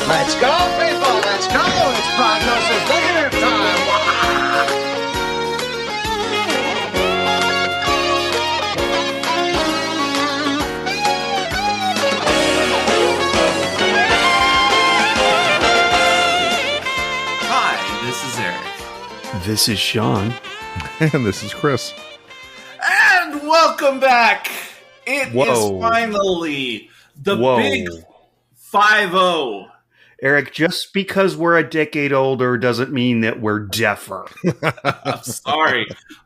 Let's go, people! Let's go! It's Prognosis negative time! Hi, this is Eric. This is Sean. And this is Chris. And welcome back! It is finally the big 5-0. Eric, just because we're a decade older doesn't mean that we're deafer.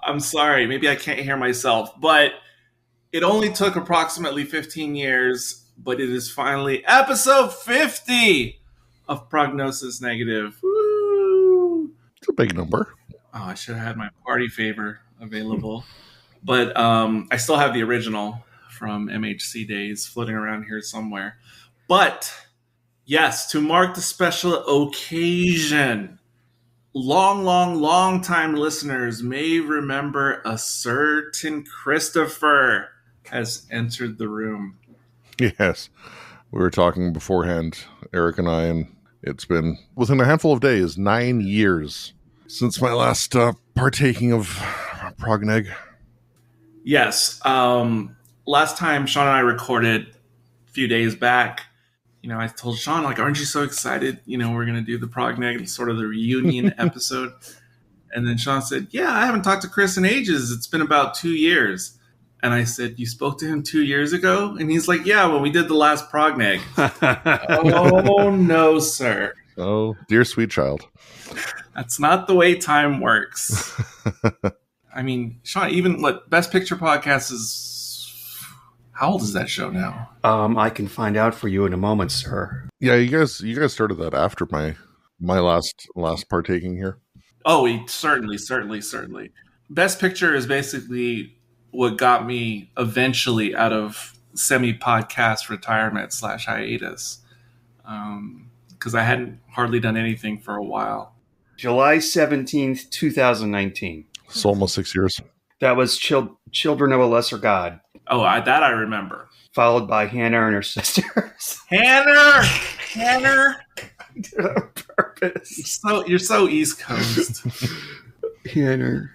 I'm sorry. Maybe I can't hear myself. But it only took approximately 15 years, but it is finally episode 50 of Prognosis Negative. Woo! It's a big number. Oh, I should have had my party favor available. But I still have the original from MHC days floating around here somewhere. But yes, to mark the special occasion, long time listeners may remember a certain Christopher has entered the room. Yes. We were talking beforehand, Eric and I, and it's been, within a handful of days, 9 years since my last partaking of ProgNeg. Yes. Last time Sean and I recorded a few days back, I told Sean, aren't you so excited? We're going to do the ProgNeg, sort of the reunion episode. And then Sean said, yeah, I haven't talked to Chris in ages. It's been about 2 years. And I said, you spoke to him 2 years ago? And he's like, yeah, when we did the last ProgNeg. Oh, no, sir. Oh, dear sweet child. That's not the way time works. I mean, Sean, even Best Picture podcast is... How old is that show now? I can find out for you in a moment, sir. Yeah, you guys started that after my last partaking here. Oh, certainly. Best Picture is basically what got me eventually out of semi-podcast retirement / hiatus. Because I hadn't hardly done anything for a while. July 17th, 2019. It's almost 6 years. That was Children of a Lesser God. Oh, that I remember. Followed by Hannah and her sisters. Hannah! I did it on purpose. You're so East Coast. Hannah.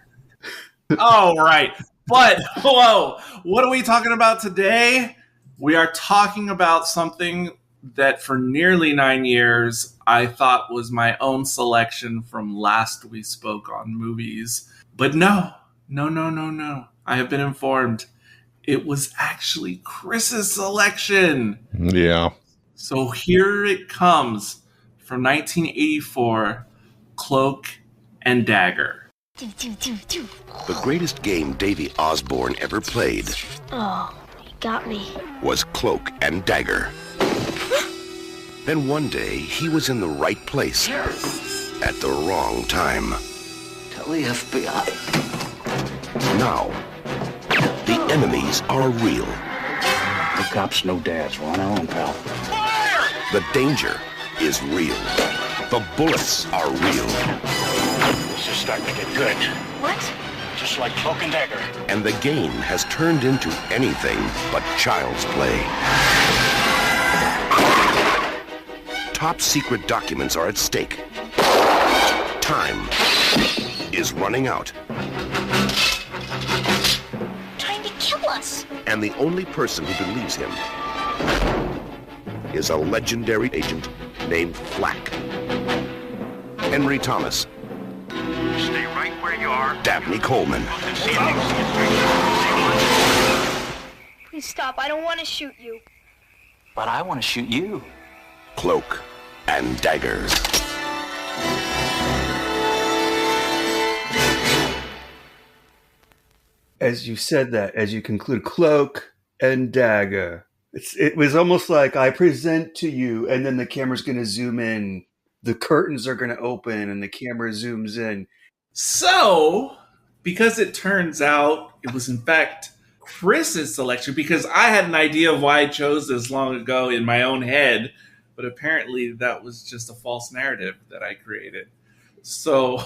Oh, right. But, whoa, what are we talking about today? We are talking about something that for nearly 9 years I thought was my own selection from last we spoke on movies. But no. I have been informed it was actually Chris's selection. Yeah. So here it comes from 1984, Cloak and Dagger. The greatest game Davy Osborne ever played. Oh, he got me. Was Cloak and Dagger. Then one day, he was in the right place at the wrong time. Tell the FBI. Now, the enemies are real. The cops know dads. We're on our own, pal. Fire! The danger is real. The bullets are real. This is starting to get good. What? Just like Cloak and Dagger. And the game has turned into anything but child's play. Top secret documents are at stake. Time is running out. Trying to kill us. And the only person who believes him is a legendary agent named Flack. Henry Thomas. Stay right where you are. Dabney Coleman. Please stop. I don't want to shoot you. But I want to shoot you. Cloak and Dagger. As you said that, as you conclude, Cloak and Dagger. It was almost like I present to you, and then the camera's going to zoom in. The curtains are going to open, and the camera zooms in. So, because it turns out it was in fact Chris's selection, because I had an idea of why I chose this long ago in my own head, but apparently that was just a false narrative that I created. So,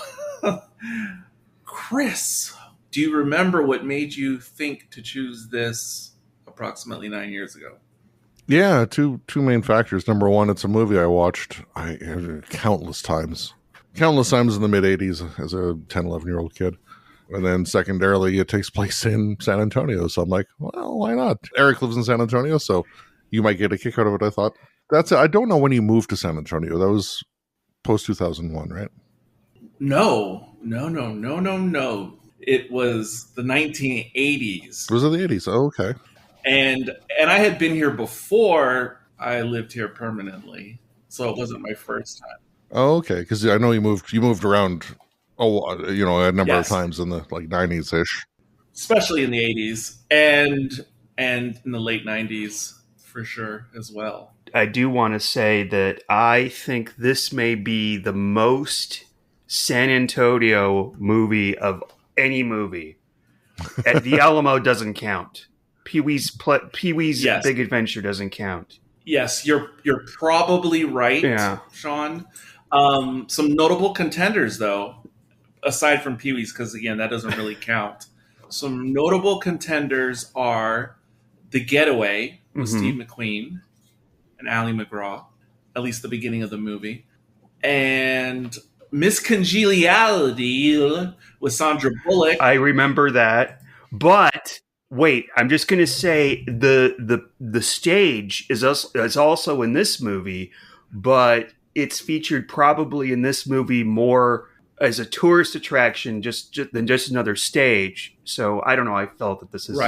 Chris, do you remember what made you think to choose this approximately 9 years ago? Yeah, two main factors. Number one, it's a movie I watched countless times in the mid 80s as a 10, 11-year-old kid. And then secondarily, it takes place in San Antonio. So I'm like, well, why not? Eric lives in San Antonio, so you might get a kick out of it, I thought. That's it. I don't know when you moved to San Antonio. That was post 2001, right? No. It was the 1980s. Was it the 80s? Oh, okay. And I had been here before I lived here permanently. So it wasn't my first time. Oh, okay. Because I know you moved around a number of Yes. times in the like 90s-ish. Especially in the 80s and in the late 90s for sure as well. I do want to say that I think this may be the most San Antonio movie of any movie. The Alamo doesn't count. Pee-wee's Yes. Big Adventure doesn't count. Yes, you're probably right, Yeah. Sean. Some notable contenders, though, aside from Pee-wee's, because, again, that doesn't really count. Some notable contenders are The Getaway with Steve McQueen and Ally McGraw, at least the beginning of the movie, and Miss Congeniality with Sandra Bullock. I remember that. But wait, I'm just going to say the stage is also in this movie, but it's featured probably in this movie more as a tourist attraction than just another stage. So I don't know. I felt that this is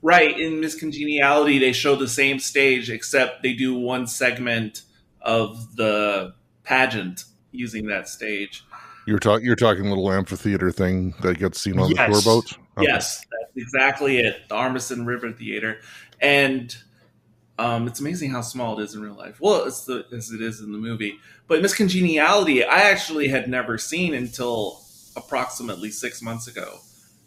Right. In Miss Congeniality, they show the same stage, except they do one segment of the pageant using that stage. You're talking little amphitheater thing that gets seen on the tour boat? Okay. Yes, that's exactly it. The Armisen River Theater. And it's amazing how small it is in real life. Well, as it is in the movie. But Miss Congeniality, I actually had never seen until approximately 6 months ago.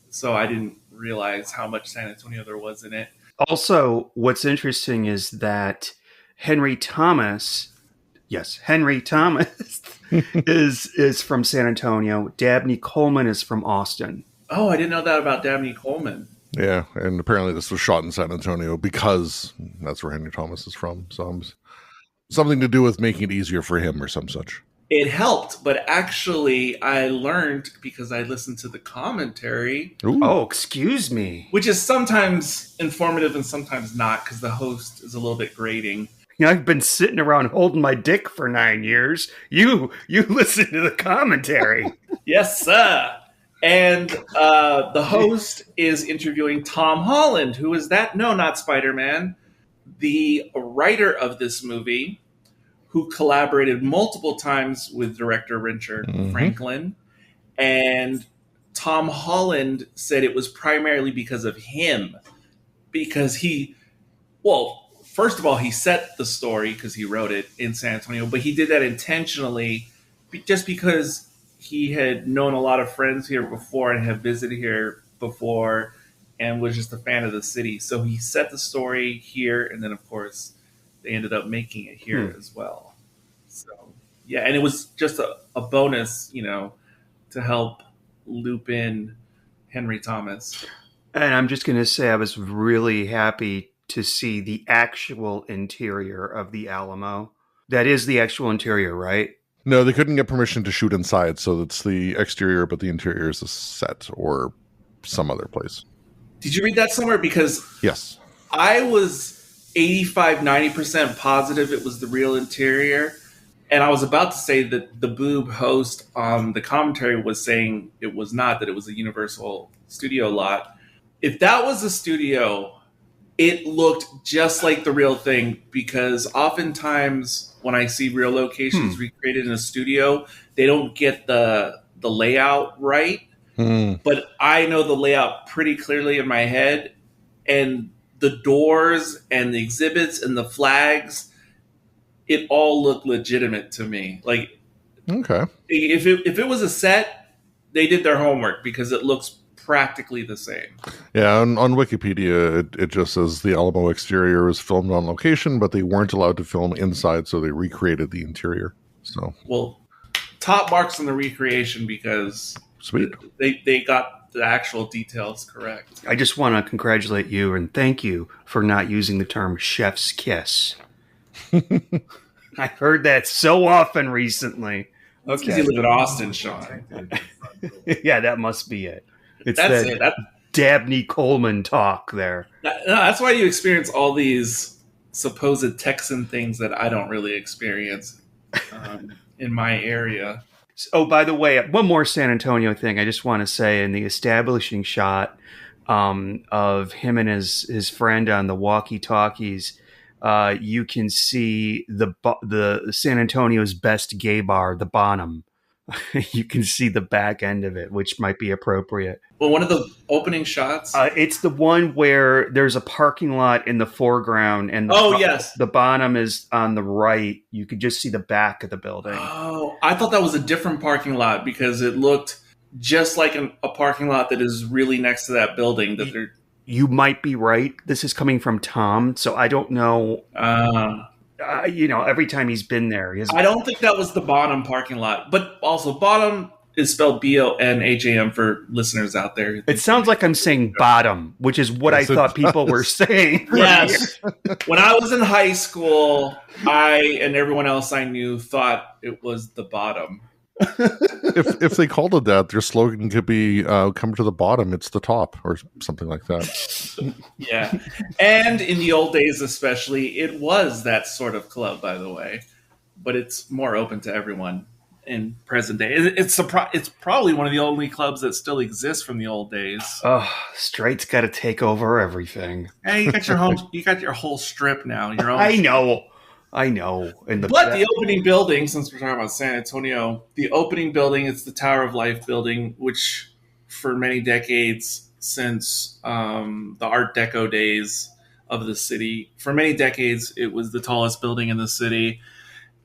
So I didn't realize how much San Antonio there was in it. Also, what's interesting is that Henry Thomas is from San Antonio. Dabney Coleman is from Austin. Oh, I didn't know that about Dabney Coleman. Yeah, and apparently this was shot in San Antonio because that's where Henry Thomas is from. So something to do with making it easier for him or some such. It helped, but actually I learned because I listened to the commentary. Ooh. Oh, excuse me. Which is sometimes informative and sometimes not, because the host is a little bit grating. I've been sitting around holding my dick for 9 years. You listen to the commentary. Yes, sir. And the host is interviewing Tom Holland. Who is that? No, not Spider-Man. The writer of this movie, who collaborated multiple times with director Richard Franklin. And Tom Holland said it was primarily because of him. Because first of all, he set the story because he wrote it in San Antonio, but he did that intentionally just because he had known a lot of friends here before and had visited here before and was just a fan of the city. So he set the story here, and then, of course, they ended up making it here as well. So, yeah, and it was just a bonus, to help loop in Henry Thomas. And I'm just going to say I was really happy to see the actual interior of the Alamo. That is the actual interior, right? No, they couldn't get permission to shoot inside, so it's the exterior, but the interior is a set or some other place. Did you read that somewhere? Because yes, I was 85, 90% positive it was the real interior. And I was about to say that the boob host on the commentary was saying it was not, that it was a Universal Studio lot. If that was a studio, it looked just like the real thing, because oftentimes when I see real locations recreated in a studio, they don't get the layout right. But I know the layout pretty clearly in my head, and the doors and the exhibits and the flags, it all looked legitimate to me. Like, okay, if it was a set, they did their homework because it looks practically the same. Yeah, on Wikipedia, it just says the Alamo exterior was filmed on location, but they weren't allowed to film inside, so they recreated the interior. So, well, top marks on the recreation because sweet. They got the actual details correct. I just want to congratulate you and thank you for not using the term chef's kiss. I've heard that so often recently. That's because you live in Austin, Sean. Yeah, that must be it. It's That's that it. Dabney Coleman talk there. That's why you experience all these supposed Texan things that I don't really experience in my area. Oh, by the way, one more San Antonio thing I just want to say. In the establishing shot of him and his friend on the walkie-talkies, you can see the San Antonio's best gay bar, the Bonham. You can see the back end of it, which might be appropriate. Well, one of the opening shots? It's the one where there's a parking lot in the foreground, and yes, the Bonham is on the right. You could just see the back of the building. Oh, I thought that was a different parking lot because it looked just like a parking lot that is really next to that building. You might be right. This is coming from Tom, so I don't know. Every time he's been there, I don't think that was the Bonham parking lot, but also Bonham is spelled Bonham for listeners out there. It sounds like I'm saying bottom, which is what I thought people were saying. Yes. When I was in high school, I and everyone else I knew thought it was the bottom. If they called it that, their slogan could be "Come to the bottom, it's the top," or something like that. Yeah, and in the old days, especially, it was that sort of club, by the way. But it's more open to everyone in present day. It's probably one of the only clubs that still exists from the old days. Oh, straight's got to take over everything. Hey, you got your whole strip now. Your own. I know. But the opening building, since we're talking about San Antonio, the opening building, it's the Tower of Life building, which for many decades since the Art Deco days of the city, for many decades, it was the tallest building in the city.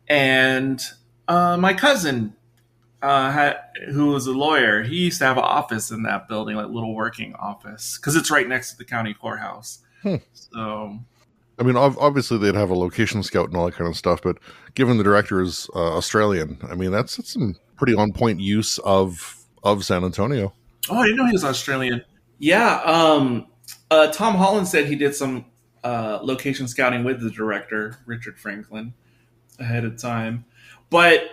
And my cousin, who was a lawyer, he used to have an office in that building, like a little working office, because it's right next to the county courthouse. So... I mean, obviously they'd have a location scout and all that kind of stuff, but given the director is Australian, I mean, that's some pretty on-point use of San Antonio. Oh, I didn't know he was Australian. Yeah, Tom Holland said he did some location scouting with the director, Richard Franklin, ahead of time. But,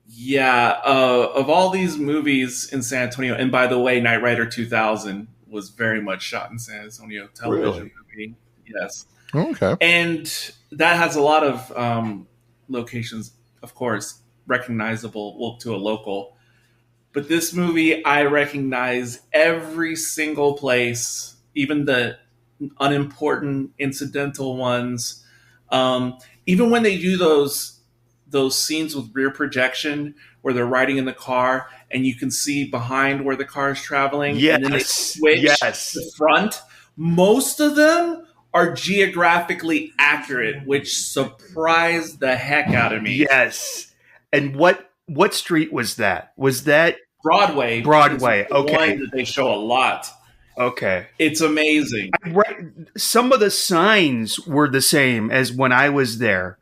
yeah, of all these movies in San Antonio, and by the way, Knight Rider 2000 was very much shot in San Antonio television movie. Yes. Okay. And that has a lot of locations, of course, recognizable to a local. But this movie, I recognize every single place, even the unimportant incidental ones. Even when they do those scenes with rear projection where they're riding in the car and you can see behind where the car is traveling. Yes. And then they switch to the front. Most of them are geographically accurate, which surprised the heck out of me. Yes. And what street was that? Was that Broadway? Okay. One that they show a lot. Okay. It's amazing. Some of the signs were the same as when I was there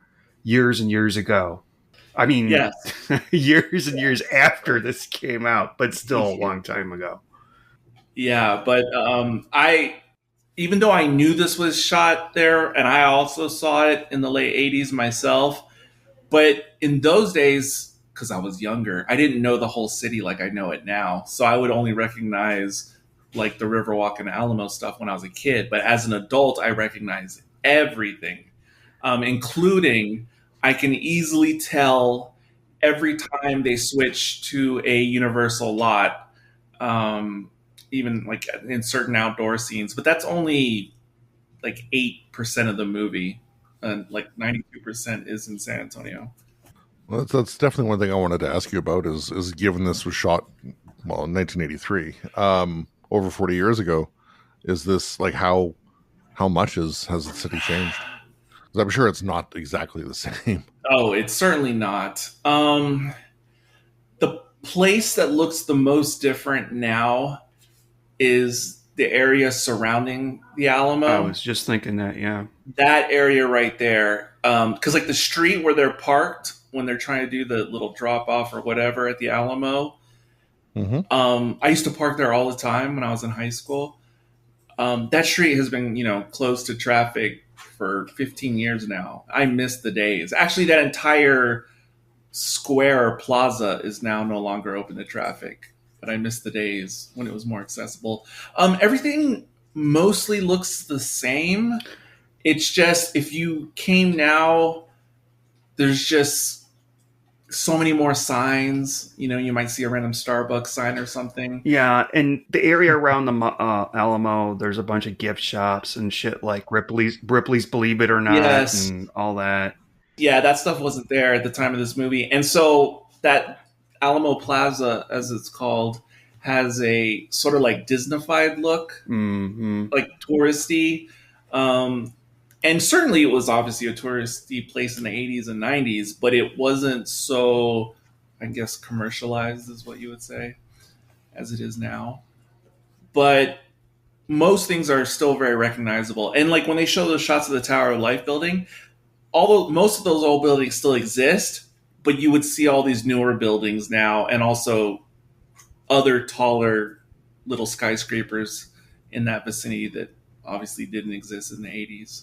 years and years ago. I mean, yes. Years and years after this came out, but still a long time ago. Yeah, but even though I knew this was shot there, and I also saw it in the late 80s myself, but in those days, because I was younger, I didn't know the whole city like I know it now. So I would only recognize like the Riverwalk and Alamo stuff when I was a kid. But as an adult, I recognize everything, including I can easily tell every time they switch to a Universal lot, even like in certain outdoor scenes, but that's only like 8% of the movie, and like 92% is in San Antonio. Well, that's definitely one thing I wanted to ask you about is given this was shot, well, in 1983, over 40 years ago, is this like how much has the city changed? Because I'm sure it's not exactly the same. Oh, it's certainly not. The place that looks the most different now is the area surrounding the Alamo. I was just thinking that, yeah. That area right there. Because like the street where they're parked when they're trying to do the little drop off or whatever at the Alamo, I used to park there all the time when I was in high school. That street has been, closed to traffic for 15 years now. I miss the days. Actually, that entire square or plaza is now no longer open to traffic. But I miss the days when it was more accessible. Everything mostly looks the same. It's just if you came now, there's just so many more signs. You might see a random Starbucks sign or something. Yeah, and the area around the Alamo, there's a bunch of gift shops and shit like Ripley's Believe It or Not, Yes. and all that. Yeah, that stuff wasn't there at the time of this movie. And so that Alamo Plaza, as it's called, has a sort of like Disney-fied look, like touristy. And certainly it was obviously a touristy place in the 80s and 90s, but it wasn't so, I guess, commercialized is what you would say, as it is now. But most things are still very recognizable. And like when they show those shots of the Tower of Life building, although most of those old buildings still exist, but you would see all these newer buildings now and also other taller little skyscrapers in that vicinity that obviously didn't exist in the 80s.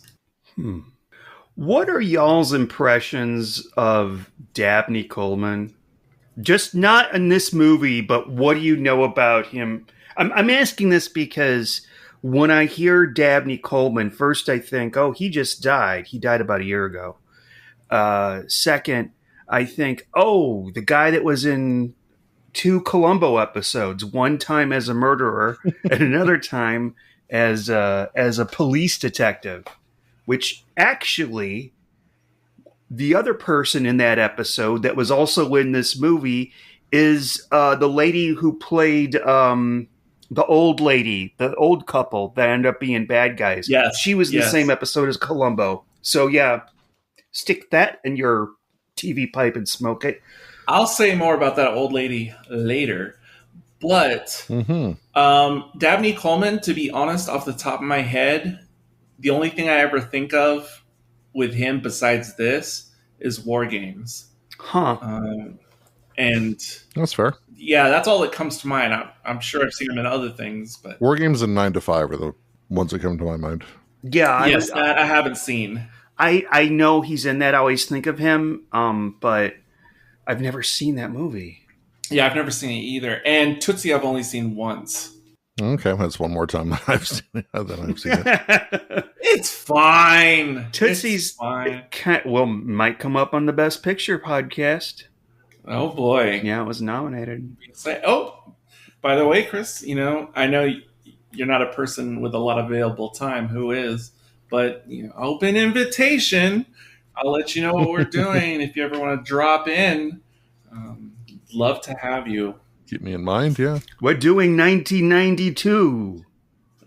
What are y'all's impressions of Dabney Coleman? Just not in this movie, but what do you know about him? I'm asking this because when I hear Dabney Coleman, first I think, oh, he just died. He died about a year ago. Second, I think, oh, the guy that was in 2 Columbo episodes, one time as a murderer and another time as a police detective, which actually the other person in that episode that was also in this movie is the lady who played the old lady, the old couple that ended up being bad guys. Yes. She was in the same episode as Columbo. So yeah, stick that in your TV pipe and smoke it. I'll say more about that old lady later. But Dabney Coleman, to be honest, off the top of my head, the only thing I ever think of with him besides this is War Games. And That's fair. Yeah, that's all that comes to mind. I'm sure I've seen him in other things, but War Games and 9 to 5 are the ones that come to my mind. Yeah, yes, that I haven't seen. I know he's in that. I always think of him, but I've never seen that movie. Yeah, I've never seen it either. And Tootsie I've only seen once. Okay, that's one more time that I've seen it. It's fine. Tootsie's fine. Might come up on the Best Picture podcast. Oh boy. Yeah, it was nominated. Oh, by the way, Chris, I know you're not a person with a lot of available time. Who is? But open invitation. I'll let you know what we're doing if you ever want to drop in. Love to have you. Keep me in mind, yeah. We're doing 1992.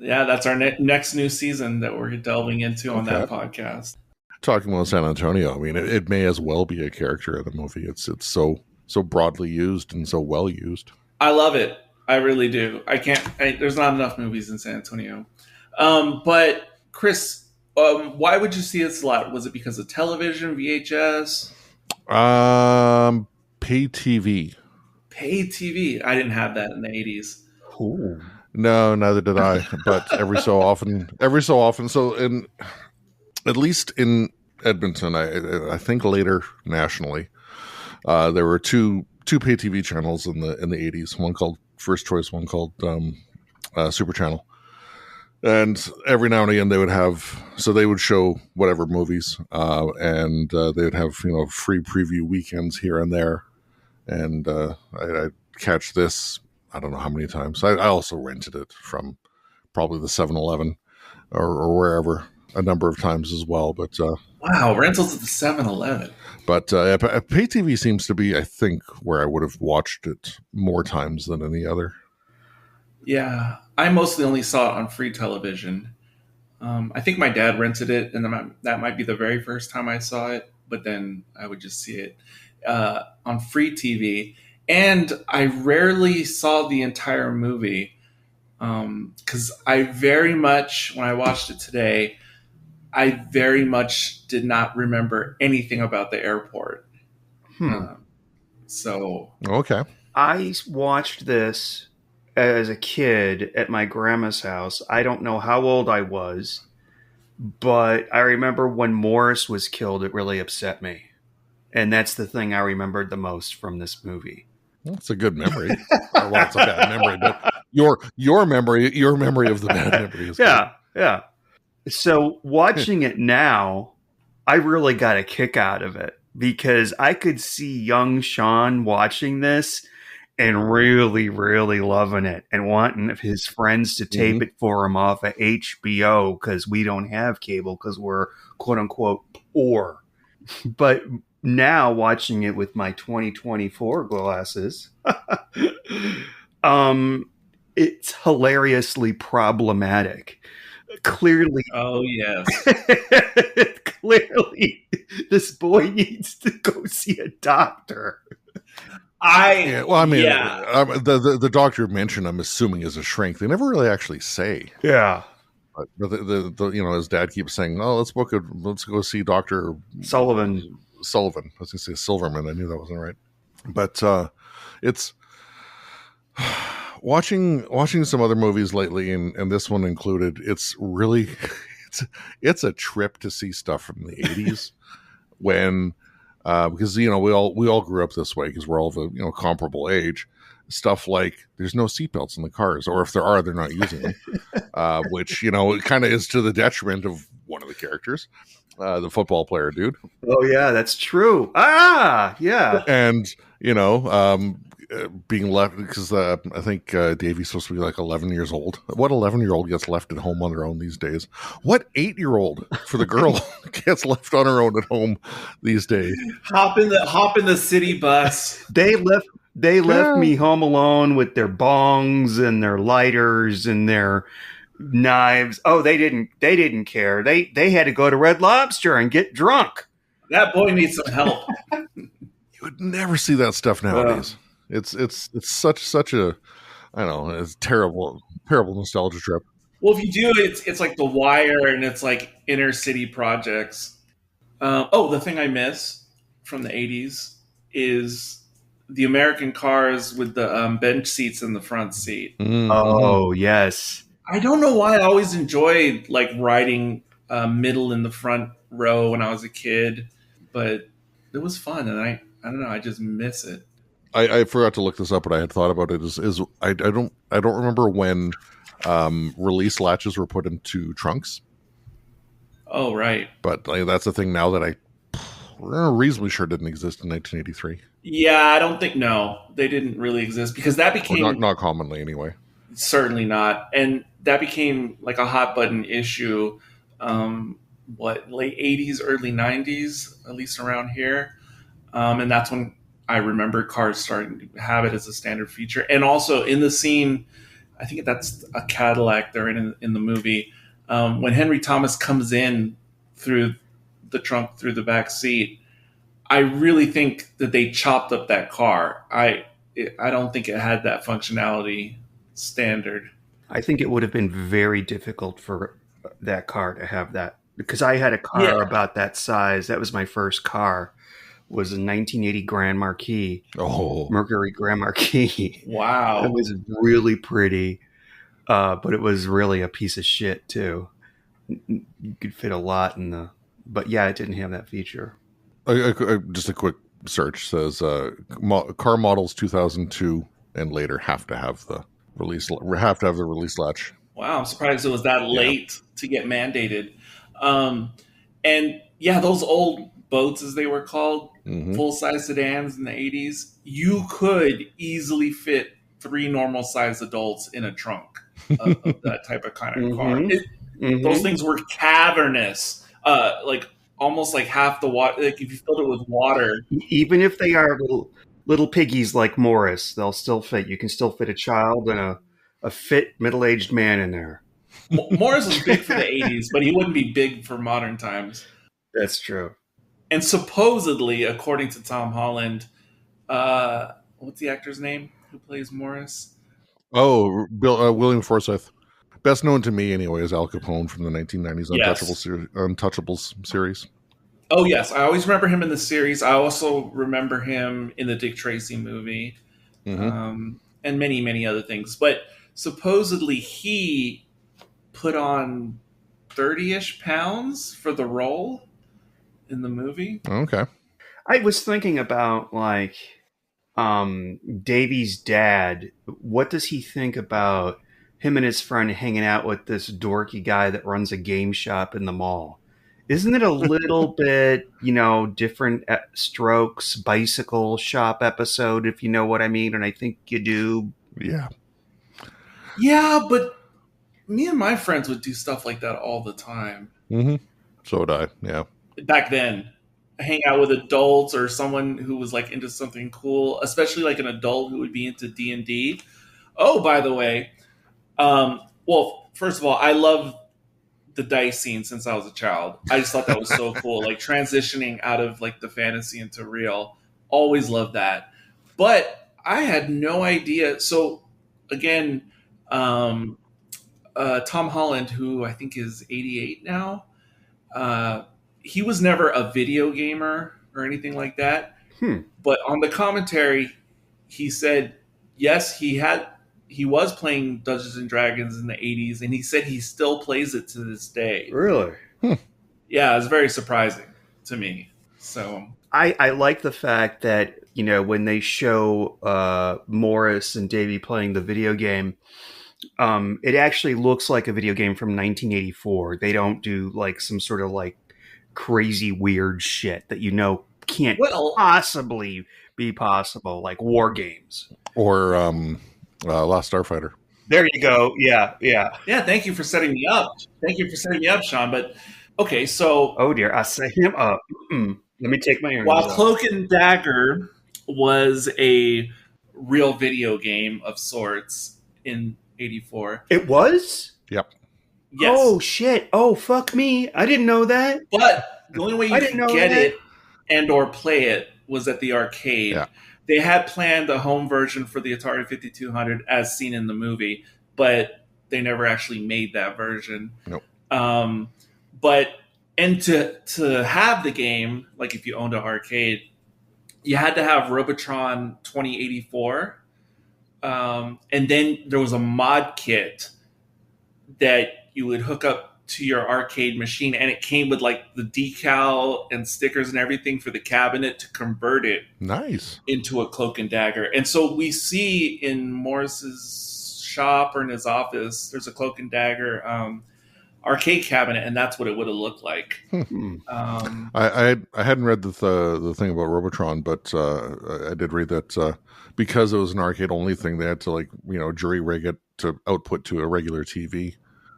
Yeah, that's our next new season that we're delving into on that podcast. Talking about San Antonio, I mean, it may as well be a character in the movie. It's so broadly used and so well used. I love it. I really do. There's not enough movies in San Antonio. But Chris, why would you see this a lot? Was it because of television, VHS? Pay TV. Pay TV. I didn't have that in the 80s. Ooh. No, neither did I. But every so often. So at least in Edmonton, I think later nationally, there were two pay TV channels in the 80s. One called First Choice, one called Super Channel. And every now and again they would show whatever movies, and they would have free preview weekends here and there. And I'd catch this, I don't know how many times. I also rented it from probably the 7-Eleven or wherever a number of times as well. But wow, rentals at the 7-Eleven. But pay TV seems to be, I think, where I would have watched it more times than any other. Yeah, I mostly only saw it on free television. I think my dad rented it, and that might be the very first time I saw it. But then I would just see it on free TV. And I rarely saw the entire movie because I very much, when I watched it today, I very much did not remember anything about the airport. So Okay. I watched this as a kid at my grandma's house. I don't know how old I was, but I remember when Morris was killed, it really upset me. And that's the thing I remembered the most from this movie. That's a good memory. Well, it's a bad memory, but your memory of the bad memory is good. Yeah. So watching it now, I really got a kick out of it because I could see young Sean watching this and really, really loving it and wanting his friends to tape it for him off of HBO because we don't have cable because we're quote unquote poor. But now watching it with my 2024 glasses, it's hilariously problematic. Clearly, oh yes, clearly, this boy needs to go see a doctor. The doctor mentioned, I'm assuming, is a shrink. They never really actually say. Yeah. But his dad keeps saying, "Oh, let's go see Dr. Sullivan. I was going to say Silverman. I knew that wasn't right. But it's watching some other movies lately, and this one included. It's really it's a trip to see stuff from the 80s when because we all grew up this way because we're all of a comparable age. Stuff like there's no seatbelts in the cars, or if there are, they're not using them, which it kind of is to the detriment of one of the characters, the football player dude. Oh yeah, that's true. Yeah, and being left because I think Davey's supposed to be like 11 years old. What 11-year-old gets left at home on their own these days? What 8-year-old for the girl gets left on her own at home these days? Hop in the city bus. They left me home alone with their bongs and their lighters and their knives. Oh, they didn't care. They had to go to Red Lobster and get drunk. That boy needs some help. You would never see that stuff nowadays. It's such a, I don't know, it's terrible nostalgia trip. Well, if you do, it's like The Wire and it's like inner city projects. The thing I miss from the 80s is the American cars with the bench seats in the front seat. Mm-hmm. Oh, yes. I don't know why I always enjoyed like riding middle in the front row when I was a kid, but it was fun, and I don't know, I just miss it. I forgot to look this up, but I had thought about it. I don't remember when release latches were put into trunks. Oh, right. But that's a thing now that I'm reasonably sure didn't exist in 1983. Yeah, I don't think they didn't really exist because that became not commonly anyway. Certainly not, and that became like a hot button issue. Late 80s, early 90s, at least around here, and that's when I remember cars starting to have it as a standard feature. And also in the scene, I think that's a Cadillac they're in the movie, when Henry Thomas comes in through the trunk, through the back seat. I really think that they chopped up that car. I don't think it had that functionality standard. I think it would have been very difficult for that car to have that, because I had a car about that size. That was my first car. Was a 1980 Grand Marquis. Oh, Mercury Grand Marquis. Wow. It was really pretty, but it was really a piece of shit too. You could fit a lot in the, but yeah, it didn't have that feature. Just a quick search says car models 2002 and later have to have the release latch. Wow, I'm surprised it was that late to get mandated. And yeah, those old boats, as they were called, full-size sedans in the 80s, you could easily fit 3 normal-sized adults in a trunk of that type of kind of car. Those things were cavernous, like almost like half the water. Like if you filled it with water, even if they are little piggies like Morris, they'll still fit. You can still fit a child and a fit middle-aged man in there. Morris was big for the 80s, but he wouldn't be big for modern times. That's true. And supposedly, according to Tom Holland, what's the actor's name who plays Morris? Oh, William Forsythe. Best known to me, anyway, as Al Capone from the 1990s Untouchables series. Oh yes, I always remember him in the series. I also remember him in the Dick Tracy movie, and many other things. But supposedly he put on 30-ish pounds for the role in the movie. Okay. I was thinking about like Davy's dad. What does he think about him and his friend hanging out with this dorky guy that runs a game shop in the mall? Isn't it a little bit, different strokes bicycle shop episode, if you know what I mean? And I think you do. Yeah. Yeah, but me and my friends would do stuff like that all the time. So would I. Yeah. Back then, hang out with adults or someone who was like into something cool, especially like an adult who would be into D&D. Oh, by the way, well, first of all, I love the dice scene since I was a child. I just thought that was so cool, like transitioning out of like the fantasy into real. Always loved that. But I had no idea. So again, Tom Holland, who I think is 88 now, he was never a video gamer or anything like that. But on the commentary, he said, yes, he was playing Dungeons and Dragons in the 80s, and he said he still plays it to this day. Really? Yeah, it's very surprising to me. So I like the fact that, when they show Morris and Davy playing the video game, it actually looks like a video game from 1984. They don't do like some sort of like crazy weird shit that can't possibly be possible, like war games. Or Last Starfighter. There you go. Yeah. thank you for setting me up. Sean. But okay, so oh dear, I set him up. Let me take my earrings while off. Cloak and Dagger was a real video game of sorts in 84. It was? Yep. Yes. Oh shit. Oh fuck me. I didn't know that. But the only way you could get that. it and or play it was at the arcade. Yeah. They had planned a home version for the Atari 5200 as seen in the movie, but they never actually made that version. Nope. And to have the game, like if you owned an arcade, you had to have Robotron 2084. And then there was a mod kit that you would hook up to your arcade machine, and it came with like the decal and stickers and everything for the cabinet to convert it into a Cloak and Dagger. And so we see in Morris's shop or in his office, there's a Cloak and Dagger arcade cabinet, and that's what it would have looked like. I hadn't read the thing about Robotron, but I did read that because it was an arcade only thing, they had to jury rig it to output to a regular TV.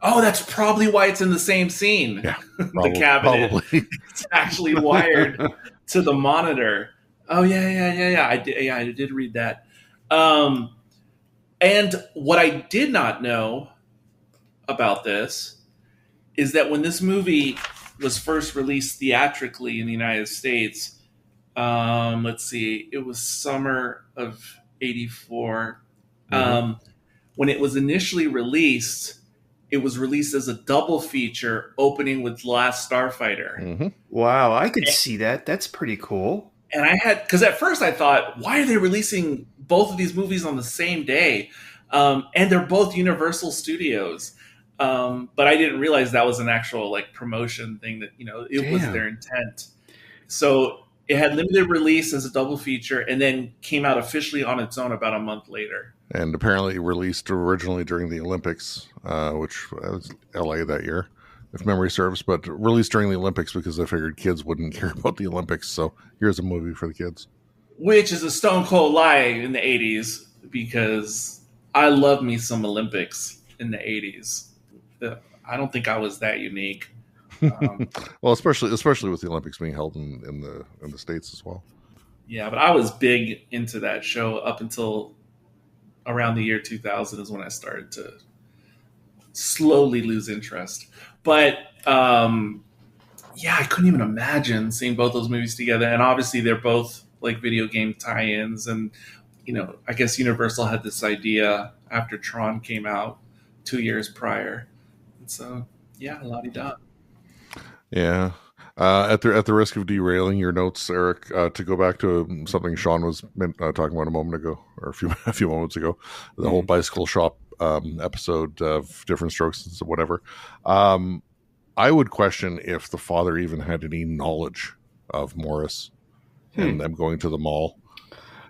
Oh, that's probably why it's in the same scene. Yeah, the cabinet. Probably. It's actually wired to the monitor. Oh yeah. I did read that. And what I did not know about this is that when this movie was first released theatrically in the United States, let's see, it was summer of 84. When it was initially released, it was released as a double feature opening with Last Starfighter. Wow, I could see that. That's pretty cool. And because at first I thought, why are they releasing both of these movies on the same day? And they're both Universal Studios. But I didn't realize that was an actual promotion thing that, it was their intent. So it had limited release as a double feature and then came out officially on its own about a month later. And apparently released originally during the Olympics, which was LA that year, if memory serves, but released during the Olympics because they figured kids wouldn't care about the Olympics. So here's a movie for the kids. Which is a stone cold lie in the 80s, because I love me some Olympics in the 80s. I don't think I was that unique. Well, especially with the Olympics being held in the States as well. Yeah, but I was big into that show up until around the year 2000 is when I started to slowly lose interest. But I couldn't even imagine seeing both those movies together. And obviously they're both video game tie-ins. And, I guess Universal had this idea after Tron came out 2 years prior. And so, la-di-da. Yeah. At the risk of derailing your notes, Eric, to go back to something Sean was talking about a moment ago, or a few moments ago, the whole bicycle shop episode of Different Strokes and whatever. I would question if the father even had any knowledge of Morris and them going to the mall.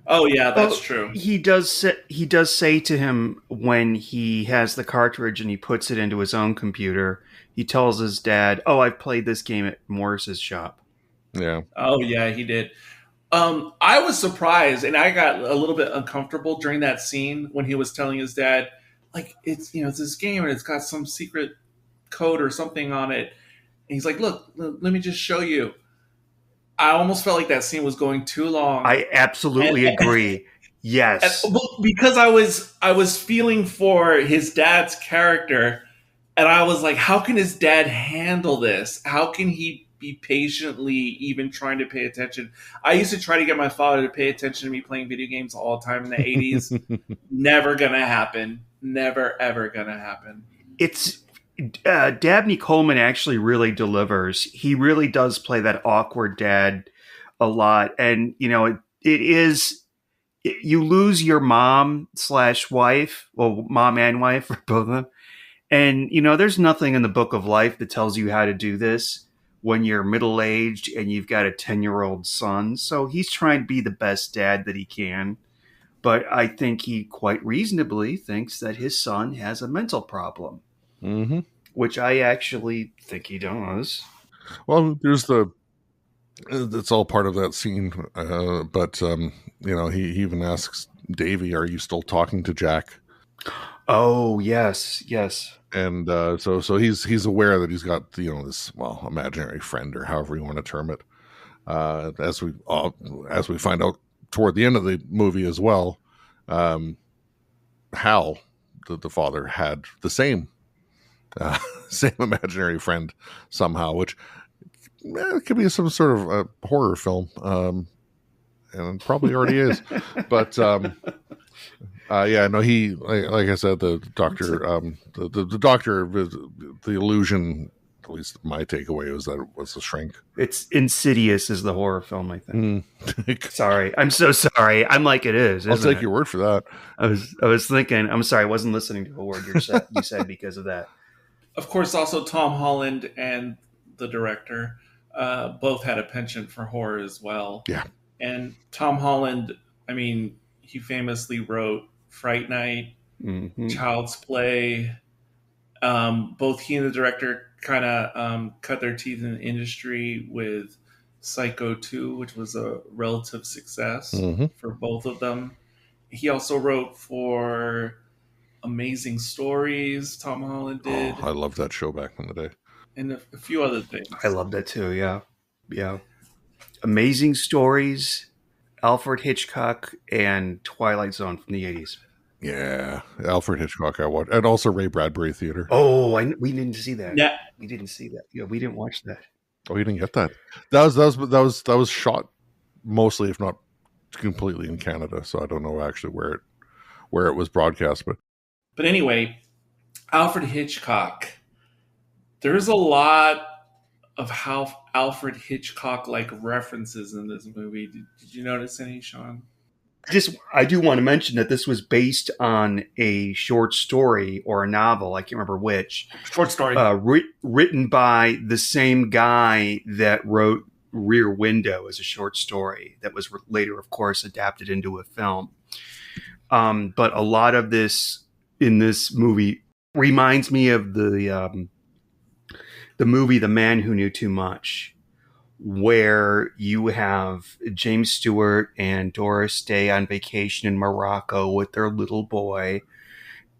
Oh yeah, that's true. He does say to him when he has the cartridge and he puts it into his own computer. He tells his dad, "Oh, I've played this game at Morris's shop." Yeah. Oh yeah, he did. I was surprised, and I got a little bit uncomfortable during that scene when he was telling his dad, like, it's this game and it's got some secret code or something on it. And he's like, "Look, let me just show you." I almost felt like that scene was going too long. I absolutely agree. Yes, because I was feeling for his dad's character, and I was like, how can his dad handle this? How can he be patiently even trying to pay attention? I used to try to get my father to pay attention to me playing video games all the time in the 80s. Never gonna happen. Never, ever gonna happen. It's Dabney Coleman actually really delivers. He really does play that awkward dad a lot. And, it is, you lose your mom/wife, well, mom and wife for both of them. And, there's nothing in the book of life that tells you how to do this when you're middle-aged and you've got a 10-year-old son. So he's trying to be the best dad that he can. But I think he quite reasonably thinks that his son has a mental problem. Mm-hmm. Which I actually think he does. Well, it's all part of that scene. But he even asks Davy, "Are you still talking to Jack?" Oh, yes. And so he's aware that he's got this imaginary friend, or however you want to term it. As we find out toward the end of the movie as well, Hal, the father, had the same imaginary friend somehow, which it could be some sort of horror film, and probably already is. But he like I said, the doctor, the doctor, the illusion. At least my takeaway was that it was a shrink. It's Insidious is the horror film, I think. Sorry. I'm so sorry. I'm like, it is. I'll take your word for that. I was thinking, I'm sorry, I wasn't listening to a word you said because of that. Of course, also Tom Holland and the director both had a penchant for horror as well. Yeah. And Tom Holland, he famously wrote Fright Night, Child's Play. Both he and the director kind of cut their teeth in the industry with Psycho 2, which was a relative success for both of them. He also wrote for Amazing Stories, Tom Holland did. Oh, I loved that show back in the day. And a few other things. I love that too, yeah. Amazing Stories, Alfred Hitchcock, and Twilight Zone from the 80s. Yeah, Alfred Hitchcock I watched, and also Ray Bradbury Theater. Oh, we didn't see that. Yeah, we didn't see that. Yeah, we didn't watch that. Oh, you didn't get that? That was shot mostly, if not completely, in Canada. So I don't know actually where it was broadcast, but anyway, Alfred Hitchcock. There's a lot of how Alfred Hitchcock like references in this movie. Did you notice any, Sean? I do want to mention that this was based on a short story or a novel. I can't remember which. Short story. Written by the same guy that wrote Rear Window as a short story that was later, of course, adapted into a film. But a lot of this in this movie reminds me of the movie The Man Who Knew Too Much, where you have James Stewart and Doris Day on vacation in Morocco with their little boy,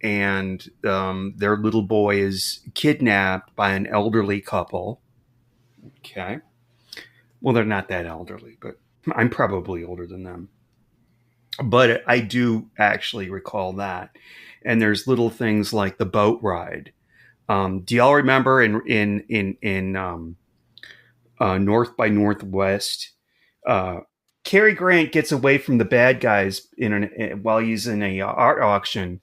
and their little boy is kidnapped by an elderly couple. Okay. Well, they're not that elderly, but I'm probably older than them. But I do actually recall that. And there's little things like the boat ride. Do y'all remember in North by Northwest, Cary Grant gets away from the bad guys while he's in a art auction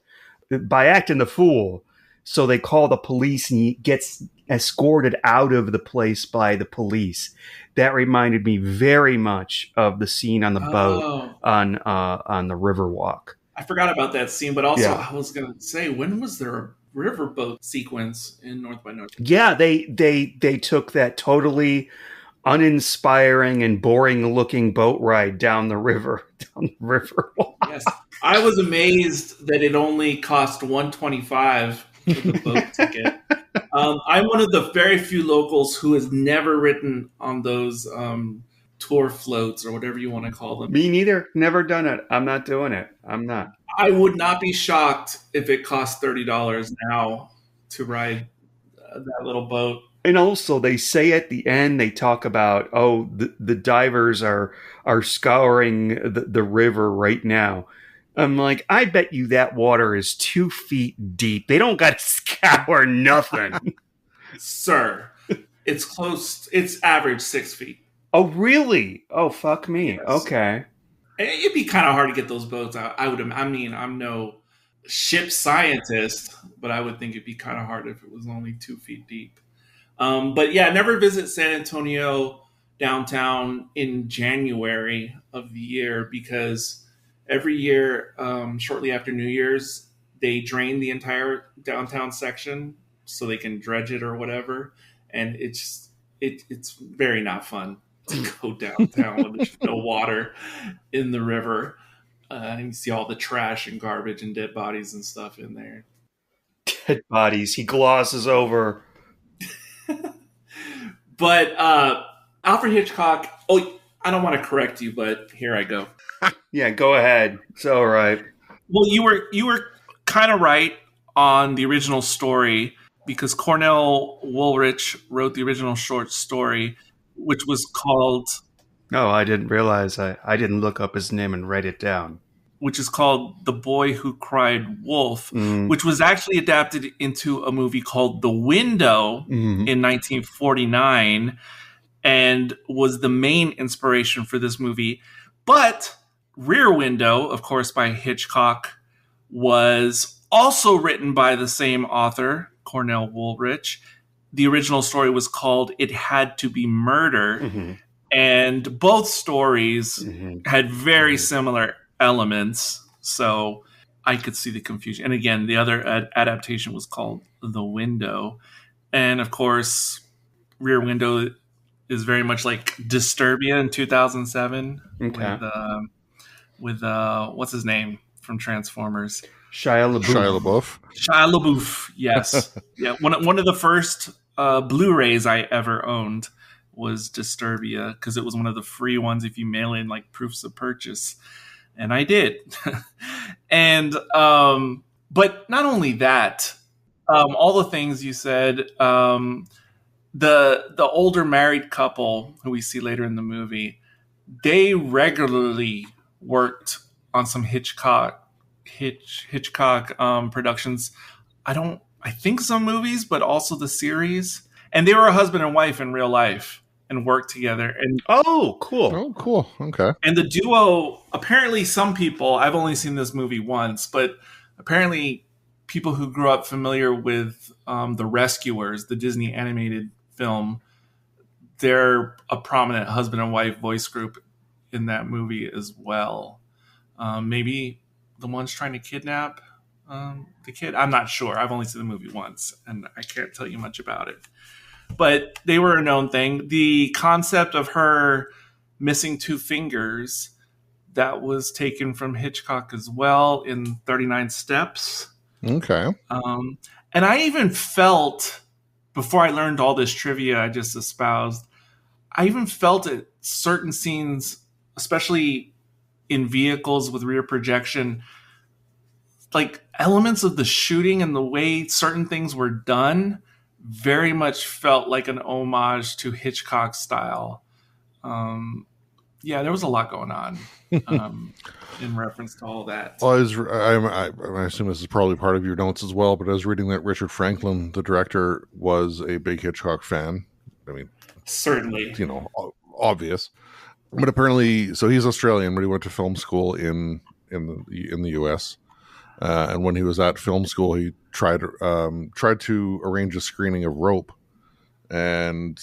by acting the fool. So they call the police, and he gets escorted out of the place by the police. That reminded me very much of the scene on the boat on the Riverwalk. I forgot about that scene, but also Yeah. I was going to say, when was there a riverboat sequence in North by Northwest? Yeah, they took that totally uninspiring and boring looking boat ride down the river. Yes, I was amazed that it only cost $125 for the boat ticket. I'm one of the very few locals who has never ridden on those tour floats or whatever you want to call them. Me neither. Never done it. I'm not doing it. I'm not. I would not be shocked if it cost $30 now to ride that little boat. And also, they say at the end, they talk about, the divers are scouring the river right now. I'm like, I bet you that water is 2 feet deep. They don't got to scour nothing. Sir, it's close. It's average 6 feet. Oh, really? Oh, fuck me. Yes. Okay. It'd be kind of hard to get those boats out. I'm no ship scientist, but I would think it'd be kind of hard if it was only 2 feet deep. But yeah, never visit San Antonio downtown in January of the year, because every year, shortly after New Year's, they drain the entire downtown section so they can dredge it or whatever. And it's very not fun to go downtown when there's no water in the river. And you see all the trash and garbage and dead bodies and stuff in there. Dead bodies. He glosses over. But Alfred Hitchcock, I don't want to correct you, but here I go. Yeah, go ahead. It's all right. Well, you were kind of right on the original story, because Cornell Woolrich wrote the original short story, which was called... No, I didn't realize. I didn't look up his name and write it down. Which is called The Boy Who Cried Wolf, which was actually adapted into a movie called The Window in 1949, and was the main inspiration for this movie. But Rear Window, of course, by Hitchcock, was also written by the same author, Cornell Woolrich. The original story was called It Had to Be Murder, and both stories had very similar elements, so I could see the confusion. And again, the other adaptation was called The Window, and of course, Rear Window is very much like Disturbia in 2007 with what's his name from Transformers? Shia LaBeouf. Shia LaBeouf, yes. Yeah, one of the first Blu-rays I ever owned was Disturbia, because it was one of the free ones if you mail in like proofs of purchase. And I did. And, but not only that, all the things you said, the older married couple who we see later in the movie, they regularly worked on some Hitchcock productions. I think some movies, but also the series. And they were a husband and wife in real life and worked together. And cool. Okay. And the duo, apparently some people, I've only seen this movie once, but apparently people who grew up familiar with The Rescuers, the Disney animated film, they're a prominent husband and wife voice group in that movie as well. Maybe the one's trying to kidnap the kid. I'm not sure. I've only seen the movie once, and I can't tell you much about it. But they were a known thing. The concept of her missing 2 fingers, that was taken from Hitchcock as well in 39 Steps. Okay. And I even felt, before I learned all this trivia I just espoused, I even felt at certain scenes, especially in vehicles with rear projection, like elements of the shooting and the way certain things were done very much felt like an homage to Hitchcock style. Yeah, there was a lot going on in reference to all that. Well, I assume this is probably part of your notes as well, but I was reading that Richard Franklin, the director, was a big Hitchcock fan. I mean, certainly, obvious. But apparently, so he's Australian, but he went to film school in the US. And when he was at film school, he tried to arrange a screening of Rope and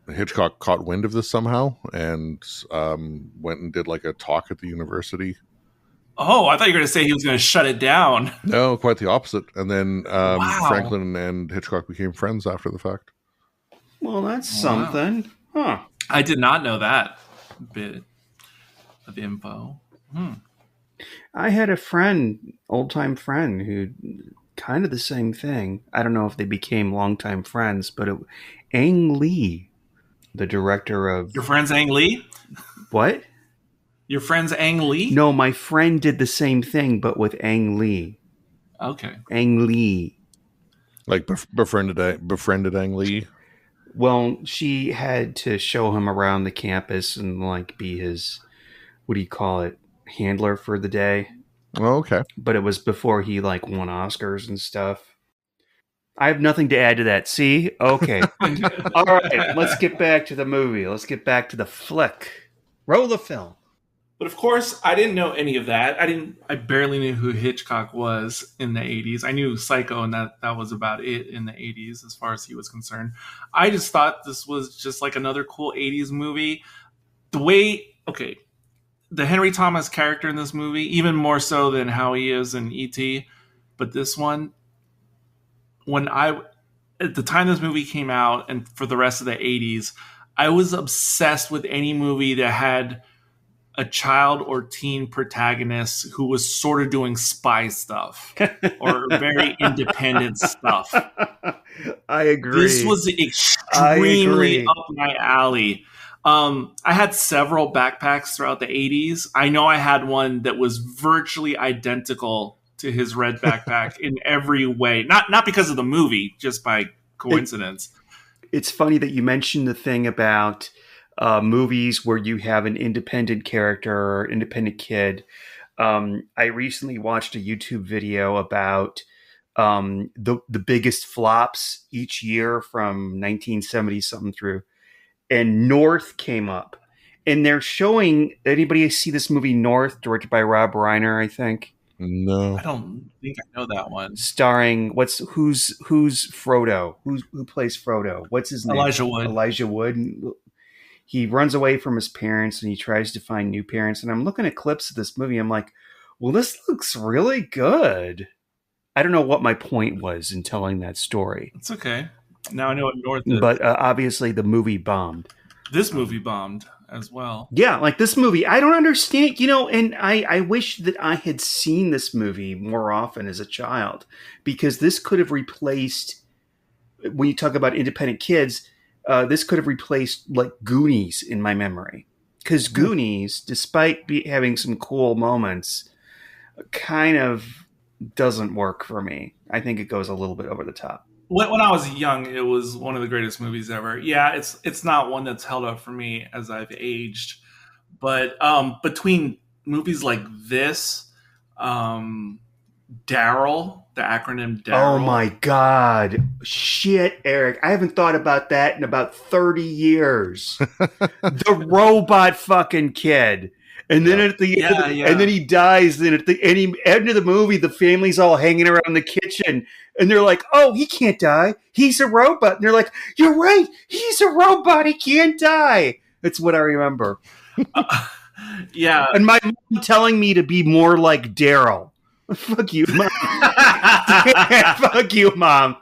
Hitchcock caught wind of this somehow and went and did like a talk at the university. Oh, I thought you were going to say he was going to shut it down. No, quite the opposite. And then Wow. Franklin and Hitchcock became friends after the fact. Well, that's something. Huh. I did not know that bit of info. I had a friend, old-time friend, who kind of the same thing. I don't know if they became longtime friends, but Ang Lee, the director of... Your friend's Ang Lee? What? Your friend's Ang Lee? No, my friend did the same thing, but with Ang Lee. Okay. Ang Lee. Like befriended Ang Lee? Well, she had to show him around the campus and like be his, what do you call it, handler for the day. Oh, okay. But it was before he like won Oscars and stuff. I have nothing to add to that. See? Okay. All right. Let's get back to the movie. Let's get back to the flick. Roll the film. But of course, I didn't know any of that. I barely knew who Hitchcock was in the 80s. I knew Psycho, and that was about it in the 80s as far as he was concerned. I just thought this was just like another cool 80s movie. The Henry Thomas character in this movie, even more so than how he is in E.T., but this one, at the time this movie came out and for the rest of the 80s, I was obsessed with any movie that had a child or teen protagonist who was sort of doing spy stuff or very independent stuff. I agree. This was extremely up my alley. I had several backpacks throughout the 80s. I know I had one that was virtually identical to his red backpack in every way. Not because of the movie, just by coincidence. It's funny that you mentioned the thing about movies where you have an independent character or independent kid. I recently watched a YouTube video about the biggest flops each year from 1970 something through, and North came up, and they're showing. Anybody see this movie North, directed by Rob Reiner? I think. No, I don't think I know that one. Starring who's Frodo? Who plays Frodo? What's his name? Elijah Wood. He runs away from his parents and he tries to find new parents. And I'm looking at clips of this movie. I'm like, well, this looks really good. I don't know what my point was in telling that story. It's okay. Now I know what North is. But obviously the movie bombed. This movie bombed as well. Yeah, like this movie. I don't understand, and I wish that I had seen this movie more often as a child, because this could have replaced, when you talk about independent kids, this could have replaced like Goonies in my memory. Because Goonies, despite having some cool moments, kind of doesn't work for me. I think it goes a little bit over the top. When I was young, it was one of the greatest movies ever. Yeah, it's not one that's held up for me as I've aged. But between movies like this, Daryl, the acronym Daryl. Oh my God. Shit, Eric. I haven't thought about that in about 30 years. The robot fucking kid. And then at the end, and then he dies. Then at the end of the movie, the family's all hanging around the kitchen, and they're like, "Oh, he can't die. He's a robot." And they're like, "You're right. He's a robot. He can't die." That's what I remember. Yeah, and my mom telling me to be more like Daryl. Fuck you, Mom. Fuck you, Mom.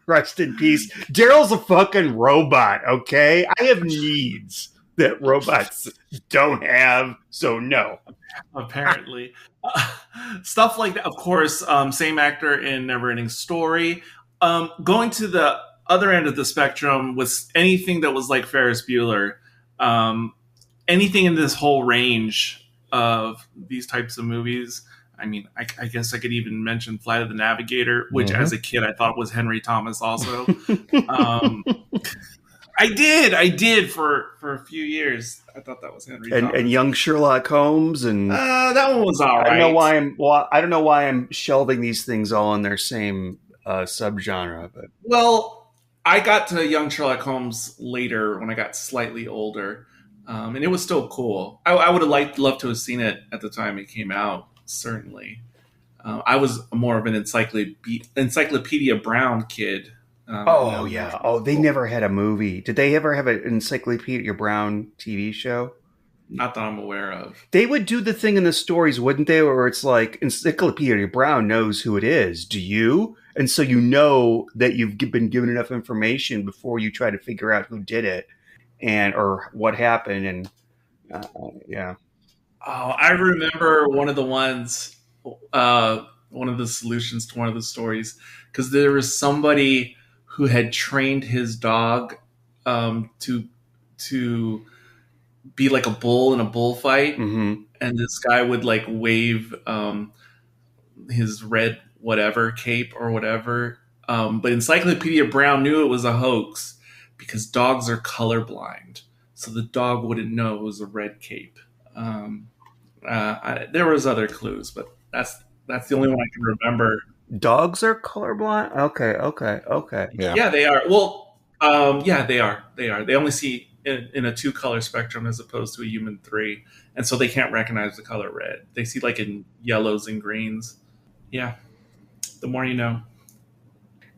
Rest in peace. Daryl's a fucking robot. Okay, I have needs that robots don't have, so no. Apparently. Stuff like that, of course, same actor in Neverending Story. Going to the other end of the spectrum was anything that was like Ferris Bueller. Anything in this whole range of these types of movies. I mean, I guess I could even mention Flight of the Navigator, which as a kid I thought was Henry Thomas also. I did for a few years. I thought that was Henry Thomas. And young Sherlock Holmes, and that one was all right. I don't know why I'm shelving these things all in their same subgenre. But I got to young Sherlock Holmes later when I got slightly older, and it was still cool. I would have loved to have seen it at the time it came out. Certainly, I was more of an Encyclopedia Brown kid Oh, yeah. Oh, they never had a movie. Did they ever have an Encyclopedia Brown TV show? Not that I'm aware of. They would do the thing in the stories, wouldn't they? Where it's like, Encyclopedia Brown knows who it is. Do you? And so you know that you've been given enough information before you try to figure out who did it or what happened. And yeah. Oh, I remember one of the ones, one of the solutions to one of the stories, because there was somebody who had trained his dog to be like a bull in a bullfight, and this guy would like wave his red whatever cape or whatever. But Encyclopedia Brown knew it was a hoax because dogs are colorblind, so the dog wouldn't know it was a red cape. There was other clues, but that's the only one I can remember. Dogs are colorblind? Okay. Yeah, they are. Well, yeah, they are. They only see in a 2-color spectrum as opposed to a human 3, and so they can't recognize the color red. They see like in yellows and greens. Yeah, the more you know.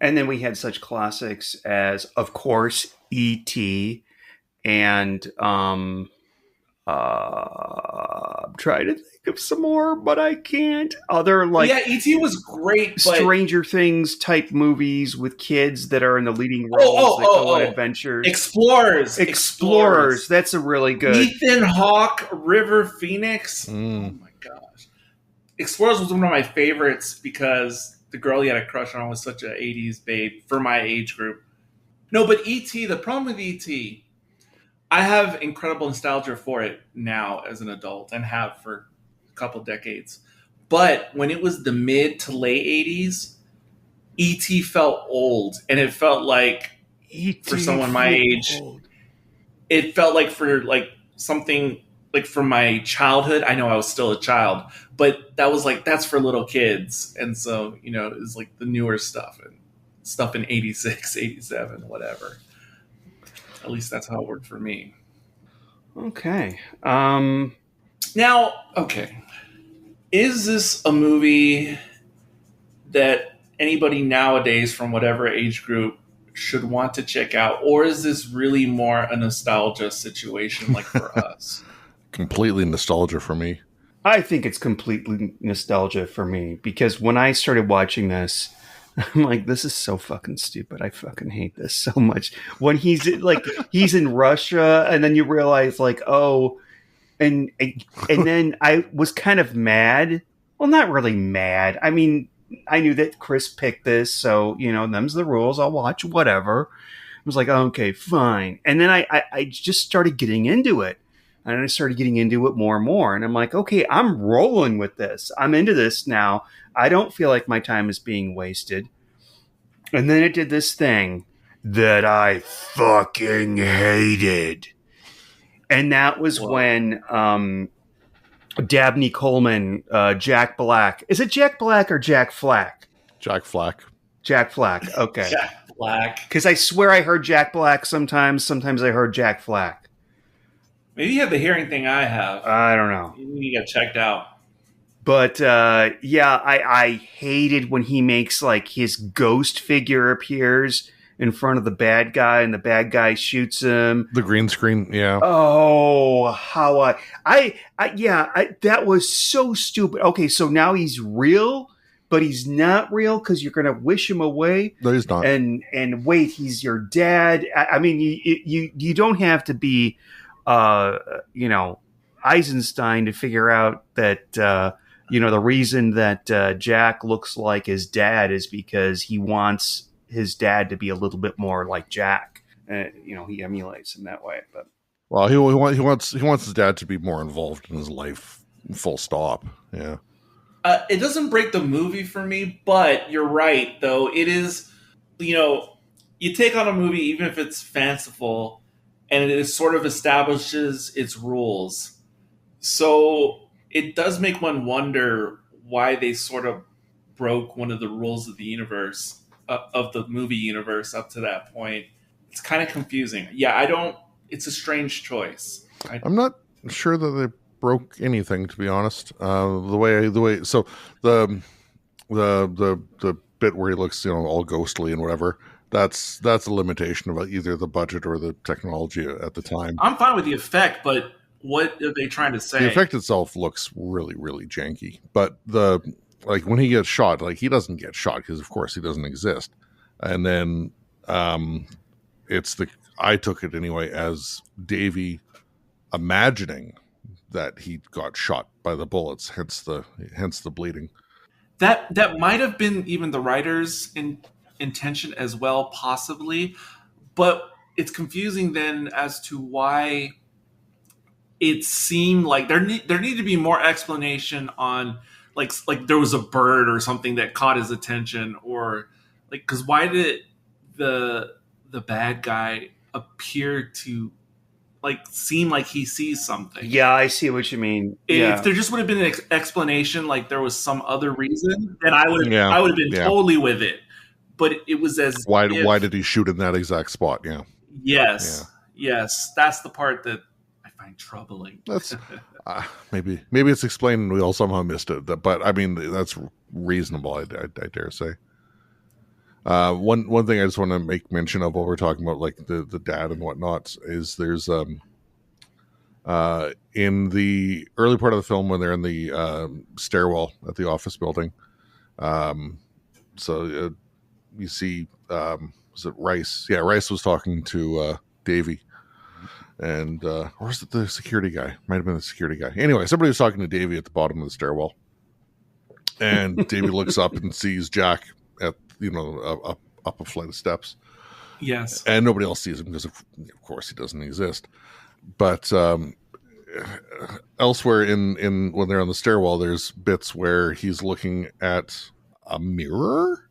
And then we had such classics as, of course, E.T. and I'm trying to think of some more, but I can't. Other E.T. was great. Stranger Things type movies with kids that are in the leading roles that go on adventures. Explorers. That's a really good. Ethan Hawke, River Phoenix. Oh my gosh. Explorers was one of my favorites because the girl he had a crush on was such an 80s babe for my age group. No, but E.T., the problem with E.T., I have incredible nostalgia for it now as an adult and have for a couple decades. But when it was the mid to late 80s, E.T. felt old. And it felt like, for someone my age, it felt like for like something like from my childhood. I know I was still a child, but that was like, that's for little kids. And so, it was like the newer stuff and stuff in 86, 87, whatever. At least that's how it worked for me. Okay. Now, okay. Is this a movie that anybody nowadays from whatever age group should want to check out? Or is this really more a nostalgia situation like for us? Completely nostalgia for me. I think it's completely nostalgia for me because when I started watching this, I'm like, this is so fucking stupid. I fucking hate this so much. When he's in Russia, and then you realize like, oh, and then I was kind of mad. Well, not really mad. I mean, I knew that Chris picked this, so them's the rules. I'll watch whatever. I was like, oh, okay, fine. And then I just started getting into it, and I started getting into it more and more. And I'm like, okay, I'm rolling with this. I'm into this now. I don't feel like my time is being wasted. And then it did this thing that I fucking hated. And that was when Dabney Coleman, Jack Black. Is it Jack Black or Jack Flack? Jack Flack. Jack Flack, okay. Jack Black. Because I swear I heard Jack Black sometimes. Sometimes I heard Jack Flack. Maybe you have the hearing thing I have. I don't know. You got checked out. But I hated when he makes like his ghost figure appears in front of the bad guy and the bad guy shoots him. The green screen, yeah. Oh, how that was so stupid. Okay, so now he's real, but he's not real because you're gonna wish him away. No, he's not. And wait, he's your dad. I mean, you don't have to be, Eisenstein to figure out that. The reason that Jack looks like his dad is because he wants his dad to be a little bit more like Jack. He emulates him that way. But he wants his dad to be more involved in his life. Full stop. Yeah. It doesn't break the movie for me, but you're right. Though it is, you take on a movie even if it's fanciful, and it sort of establishes its rules. So it does make one wonder why they sort of broke one of the rules of the universe, of the movie universe up to that point. It's kind of confusing. Yeah, it's a strange choice. I'm not sure that they broke anything, to be honest. So the bit where he looks, all ghostly and whatever, That's a limitation of either the budget or the technology at the time. I'm fine with the effect, but what are they trying to say? The effect itself looks really, really janky. But when he gets shot, like, he doesn't get shot because, of course, he doesn't exist. And then I took it anyway as Davy imagining that he got shot by the bullets, hence the bleeding. That might have been even the writer's intention as well, possibly, but it's confusing then as to why it seemed like there needed to be more explanation on like there was a bird or something that caught his attention, or like, because why did the bad guy appear to like seem like he sees something? Yeah, I see what you mean. If there just would have been an explanation, like there was some other reason, then I would have been totally with it. But it was as why did he shoot in that exact spot? Yeah. Yes, that's the part that I find troubling. That's maybe it's explained and we all somehow missed it. But I mean, that's reasonable. I dare say. One thing I just want to make mention of while we're talking about like the dad and whatnot is there's in the early part of the film when they're in the stairwell at the office building, you see was it Rice? Yeah, Rice was talking to Davy, and or was it the security guy? Might have been the security guy. Anyway, somebody was talking to Davy at the bottom of the stairwell, and Davy looks up and sees Jack at up a flight of steps. Yes, and nobody else sees him because of course he doesn't exist. But elsewhere in when they're on the stairwell, there's bits where he's looking at a mirror,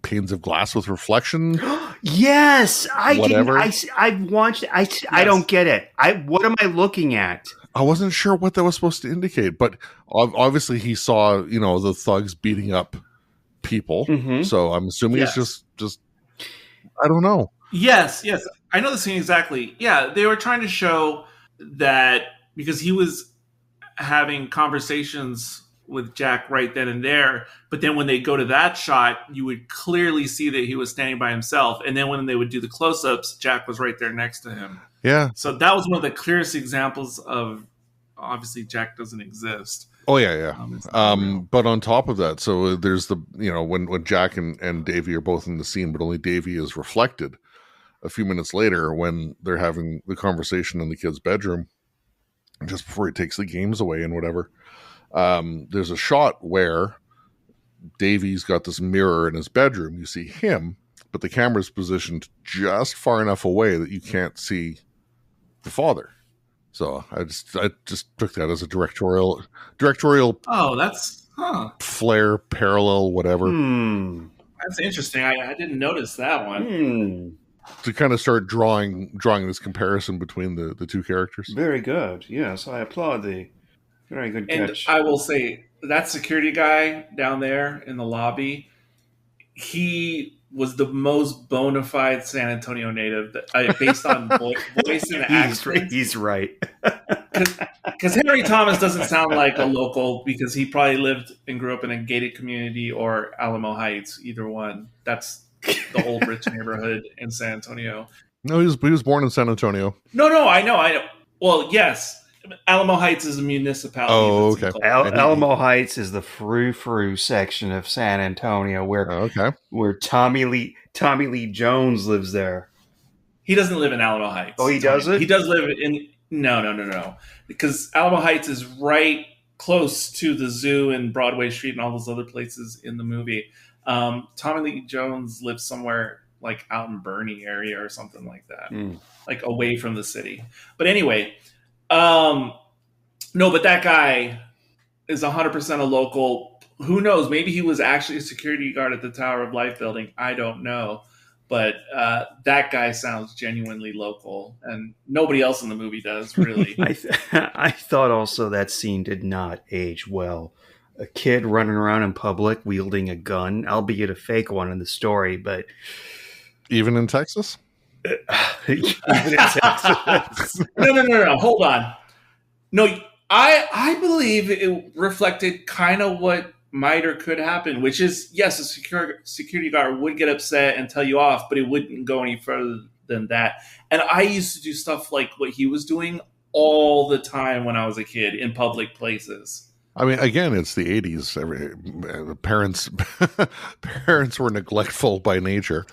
panes of glass with reflection. Yes, Whatever. I've watched. I don't get it. What am I looking at? I wasn't sure what that was supposed to indicate, but obviously he saw the thugs beating up people. Mm-hmm. So I'm assuming it's just I don't know. Yes, I know the scene exactly. Yeah, they were trying to show that because he was having conversations with Jack right then and there, but then when they go to that shot, you would clearly see that he was standing by himself, and then when they would do the close-ups, Jack was right there next to him. Yeah. So that was one of the clearest examples of obviously Jack doesn't exist. Oh yeah. But on top of that, so there's the when Jack and Davy are both in the scene, but only Davy is reflected a few minutes later when they're having the conversation in the kid's bedroom, just before he takes the games away and whatever. There's a shot where Davy's got this mirror in his bedroom. You see him, but the camera's positioned just far enough away that you can't see the father. So I just took that as a directorial. Oh, that's flair, parallel, whatever. That's interesting. I didn't notice that one. To kind of start drawing this comparison between the two characters. Very good. Yes, I applaud the very good catch. And I will say that security guy down there in the lobby, he was the most bona fide San Antonio native based on voice and accent. He's right. Because Henry Thomas doesn't sound like a local because he probably lived and grew up in a gated community or Alamo Heights, either one. That's the old rich neighborhood in San Antonio. No, he was born in San Antonio. No, I know. Well, yes. Alamo Heights is a municipality. Oh, okay. Alamo Heights is the frou-frou section of San Antonio where Tommy Lee Jones lives there. He doesn't live in Alamo Heights. Oh, he doesn't? He does live in... No. Because Alamo Heights is right close to the zoo and Broadway Street and all those other places in the movie. Tommy Lee Jones lives somewhere like out in Bernie area or something like that. Like away from the city. But anyway... no, but that guy is 100% a local. Who knows? Maybe he was actually a security guard at the Tower of Life building. I don't know. But that guy sounds genuinely local, and nobody else in the movie does, really. I thought also that scene did not age well. A kid running around in public wielding a gun, albeit a fake one in the story, but... Even in Texas? No. Hold on. No, I believe it reflected kind of what might or could happen, which is, yes, a security guard would get upset and tell you off, but it wouldn't go any further than that. And I used to do stuff like what he was doing all the time when I was a kid in public places. I mean, again, it's the 80s. Parents were neglectful by nature,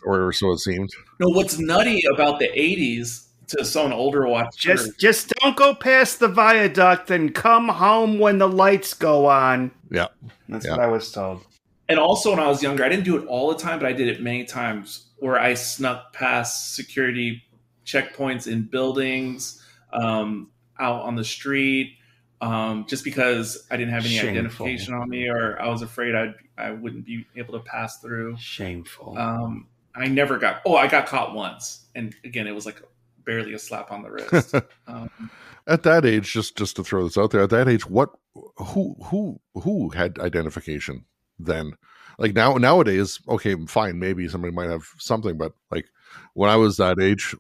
or so it seemed. No, what's nutty about the 80s, to someone older watching, just don't go past the viaduct and come home when the lights go on. Yeah. That's what I was told. And also when I was younger, I didn't do it all the time, but I did it many times where I snuck past security checkpoints in buildings, out on the street, just because I didn't have any identification on me, or I was afraid I wouldn't be able to pass through. Shameful. I never got. Oh, I got caught once, and again, it was like barely a slap on the wrist. At that age, just to throw this out there, at that age, who had identification then? Like nowadays, okay, fine, maybe somebody might have something, but like when I was that age,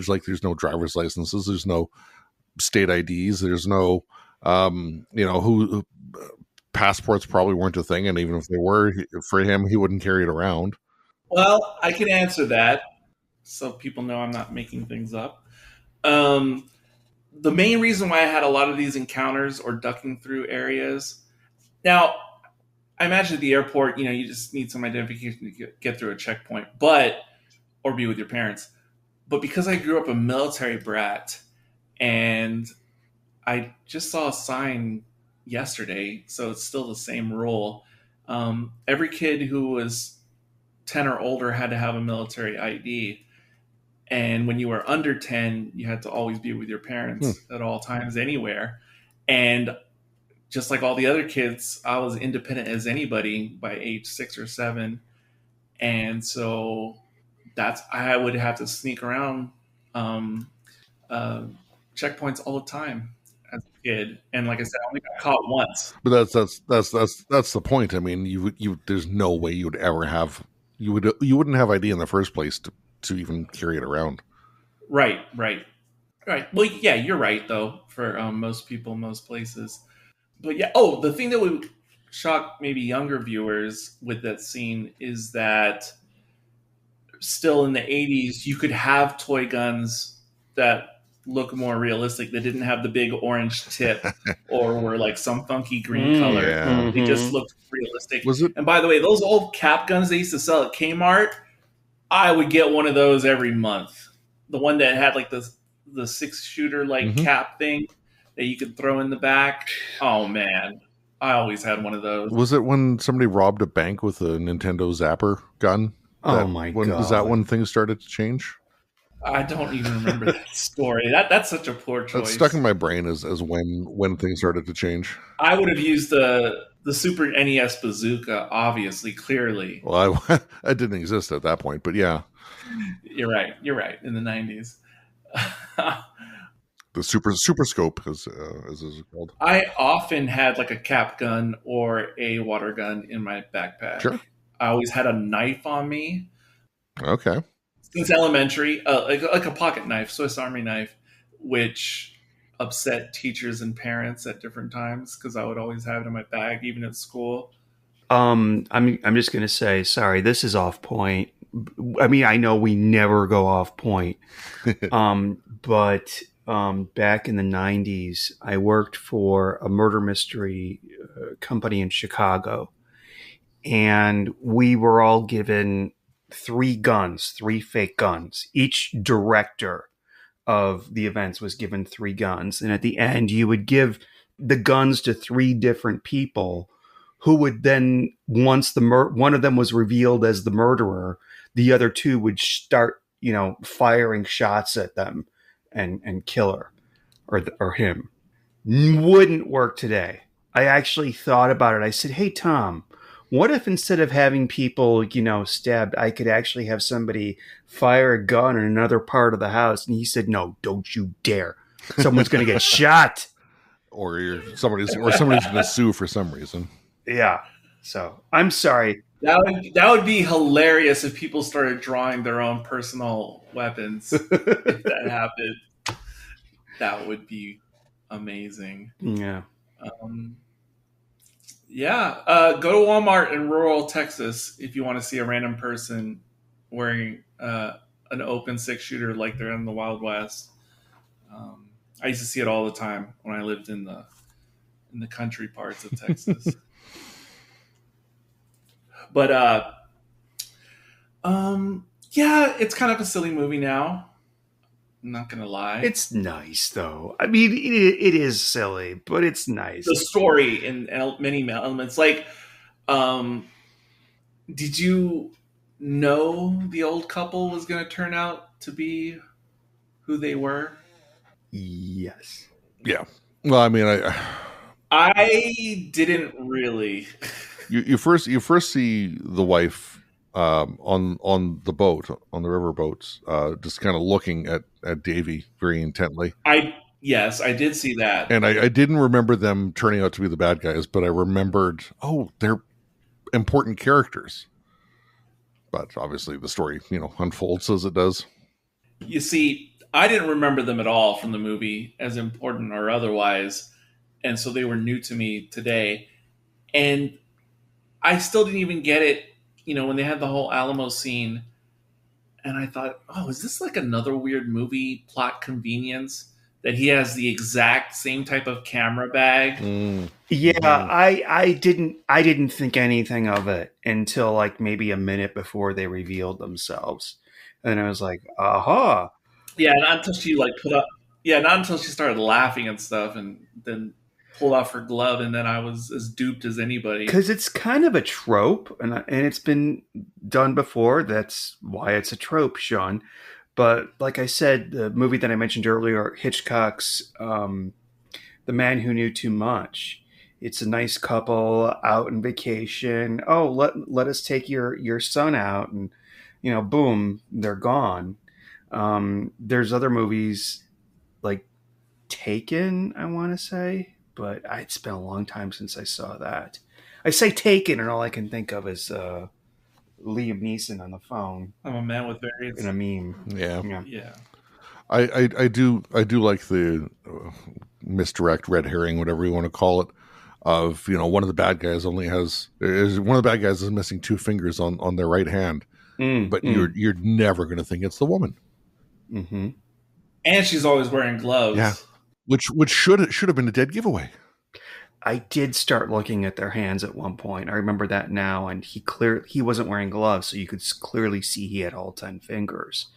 like there's no driver's licenses, there's no state IDs, there's no, who passports probably weren't a thing, and even if they were, for him, he wouldn't carry it around. Well, I can answer that, so people know I'm not making things up. The main reason why I had a lot of these encounters or ducking through areas. Now, I imagine at the airport, you just need some identification to get through a checkpoint, or be with your parents. But because I grew up a military brat, and I just saw a sign yesterday, so it's still the same rule. Every kid who was 10 or older had to have a military ID. And when you were under 10, you had to always be with your parents at all times, anywhere. And just like all the other kids, I was independent as anybody by age 6 or 7. And so I would have to sneak around checkpoints all the time as a kid. And like I said, I only got caught once. But that's the point. I mean, you there's no way you would ever have, you wouldn't have ID in the first place to even carry it around. Right. Well, yeah, you're right, though, for most people, most places. But yeah, the thing that would shock maybe younger viewers with that scene is that still in the 80s, you could have toy guns that look more realistic. They didn't have the big orange tip or were like some funky green color. Yeah. They just looked realistic. Was it? And by the way, those old cap guns they used to sell at Kmart, I would get one of those every month. The one that had like the 6-shooter cap thing that you could throw in the back. Oh man, I always had one of those. Was it when somebody robbed a bank with a Nintendo Zapper gun? Oh my god! Is that when things started to change? I don't even remember that story. That's such a poor choice. That's stuck in my brain as when things started to change. I would have used the Super NES bazooka, obviously, clearly. Well, that didn't exist at that point, but yeah. You're right. In the 90s. The super scope, as is called. I often had like a cap gun or a water gun in my backpack. Sure. I always had a knife on me. Okay. Since elementary, like a pocket knife, Swiss Army knife, which upset teachers and parents at different times because I would always have it in my bag, even at school. I'm just gonna say, sorry, this is off point. I mean, I know we never go off point, but back in the 90s, I worked for a murder mystery company in Chicago, and we were all given 3 fake guns. Each director of the events was given 3 guns. And at the end, you would give the guns to 3 different people who would then, once one of them was revealed as the murderer, the other 2 would start, firing shots at them and kill her or him. Wouldn't work today. I actually thought about it. I said, hey, Tom, what if instead of having people, stabbed, I could actually have somebody fire a gun in another part of the house? And he said, no, don't you dare. Someone's going to get shot. Or somebody's going to sue for some reason. Yeah. So I'm sorry. That would be hilarious if people started drawing their own personal weapons. If that happened, that would be amazing. Yeah. Yeah, go to Walmart in rural Texas if you want to see a random person wearing an open 6-shooter like they're in the Wild West. I used to see it all the time when I lived in the country parts of Texas. But yeah, it's kind of a silly movie now. I'm not gonna lie. It's nice though. I mean, it is silly, but it's nice. The story in many elements, like, did you know the old couple was going to turn out to be who they were? Yes. Yeah. Well, I mean, I didn't really. you first see the wife on the boat, on the river boats, just kind of looking at Davy very intently. Yes, I did see that. And I didn't remember them turning out to be the bad guys, but I remembered, they're important characters. But obviously the story, unfolds as it does. You see, I didn't remember them at all from the movie as important or otherwise. And so they were new to me today. And I still didn't even get it, when they had the whole Alamo scene. And I thought, is this like another weird movie plot convenience that he has the exact same type of camera bag? Yeah, I didn't think anything of it until like maybe a minute before they revealed themselves. And I was like, aha. Yeah, not until she not until she started laughing and stuff and then pulled off her glove, and then I was as duped as anybody. Because it's kind of a trope, and it's been done before. That's why it's a trope, Sean. But like I said, the movie that I mentioned earlier, Hitchcock's The Man Who Knew Too Much. It's a nice couple out on vacation. Oh, let us take your son out, and boom, they're gone. There's other movies like Taken, I want to say, but it's been a long time since I saw that. I say Taken, and all I can think of is Liam Neeson on the phone. I'm a man with various in a meme. Yeah. I do like the misdirect, red herring, whatever you want to call it, of one of the bad guys is missing 2 fingers on their right hand, but you're never going to think it's the woman. Mm-hmm. And she's always wearing gloves. Yeah, which should have been a dead giveaway. I did start looking at their hands at one point. I remember that now, and he wasn't wearing gloves, so you could clearly see he had all 10 fingers.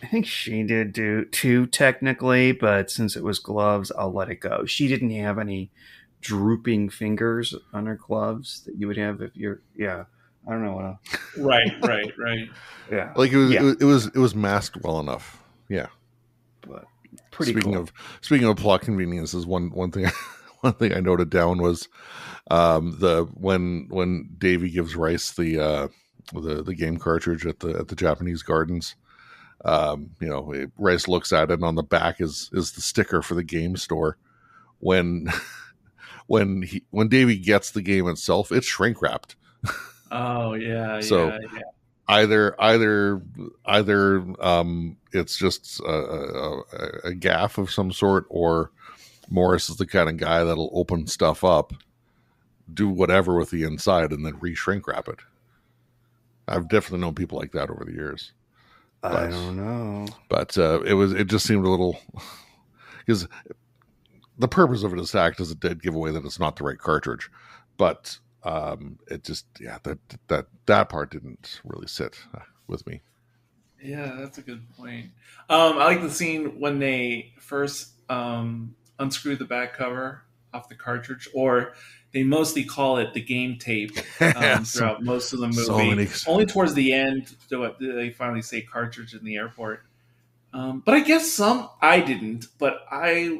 I think she did do 2 technically, but since it was gloves, I'll let it go. She didn't have any drooping fingers on her gloves that you would have if you're. Yeah, I don't know what. Right. Yeah, like it was masked well enough. Yeah, but pretty. Speaking of plot conveniences, one thing. One thing I noted down was when Davy gives Rice the game cartridge at the Japanese gardens. Rice looks at it, and on the back is the sticker for the game store. When Davy gets the game itself, it's shrink wrapped. Oh yeah. So yeah. Either it's just a gaffe of some sort, or Morris is the kind of guy that'll open stuff up, do whatever with the inside, and then re-shrink wrap it. I've definitely known people like that over the years. I don't know. But it just seemed a little, because the purpose of it is to act as a dead giveaway that it's not the right cartridge. But it just, that part didn't really sit with me. Yeah, that's a good point. I like the scene when they first unscrew the back cover off the cartridge, or they mostly call it the game tape throughout most of the movie. Only towards the end do they finally say cartridge in the airport. But I guess I didn't, but I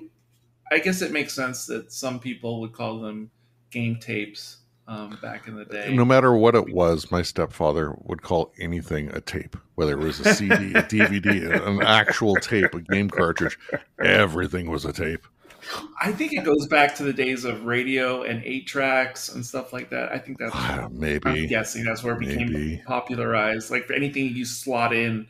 guess it makes sense that some people would call them game tapes back in the day. No matter what it was, my stepfather would call anything a tape, whether it was a CD, a DVD, an actual tape, a game cartridge. Everything was a tape. I think it goes back to the days of radio and 8-tracks and stuff like that. I think that's maybe. I'm guessing that's where it became popularized. Like for anything you slot in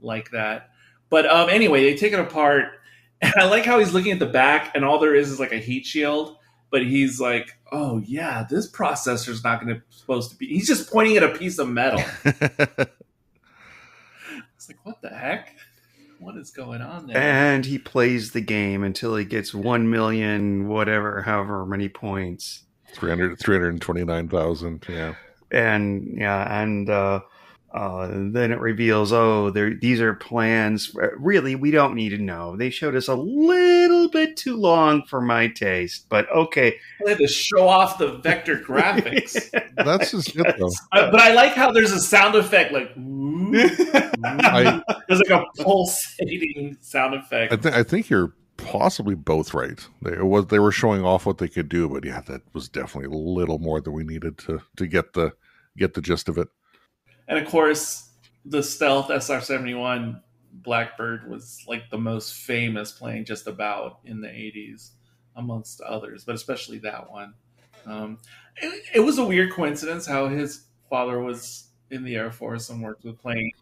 like that. But anyway, they take it apart. And I like how he's looking at the back, and all there is like a heat shield. but he's like, oh yeah, this processor's not going to supposed to be. He's just pointing at a piece of metal. It's like, what the heck? What is going on there? And he plays the game until he gets 1 million, whatever, however many points. 329,000. Yeah. And then it reveals, these are plans. Really, we don't need to know. They showed us a little bit too long for my taste, but okay. They had to show off the vector graphics. That's just it, though. But I like how there's a sound effect, like, ooh, there's like a pulsating sound effect. I think you're possibly both right. They were showing off what they could do, but yeah, that was definitely a little more than we needed to get the gist of it. And of course, the stealth SR-71 Blackbird was like the most famous plane just about in the 80s, amongst others, but especially that one. It was a weird coincidence how his father was in the Air Force and worked with planes.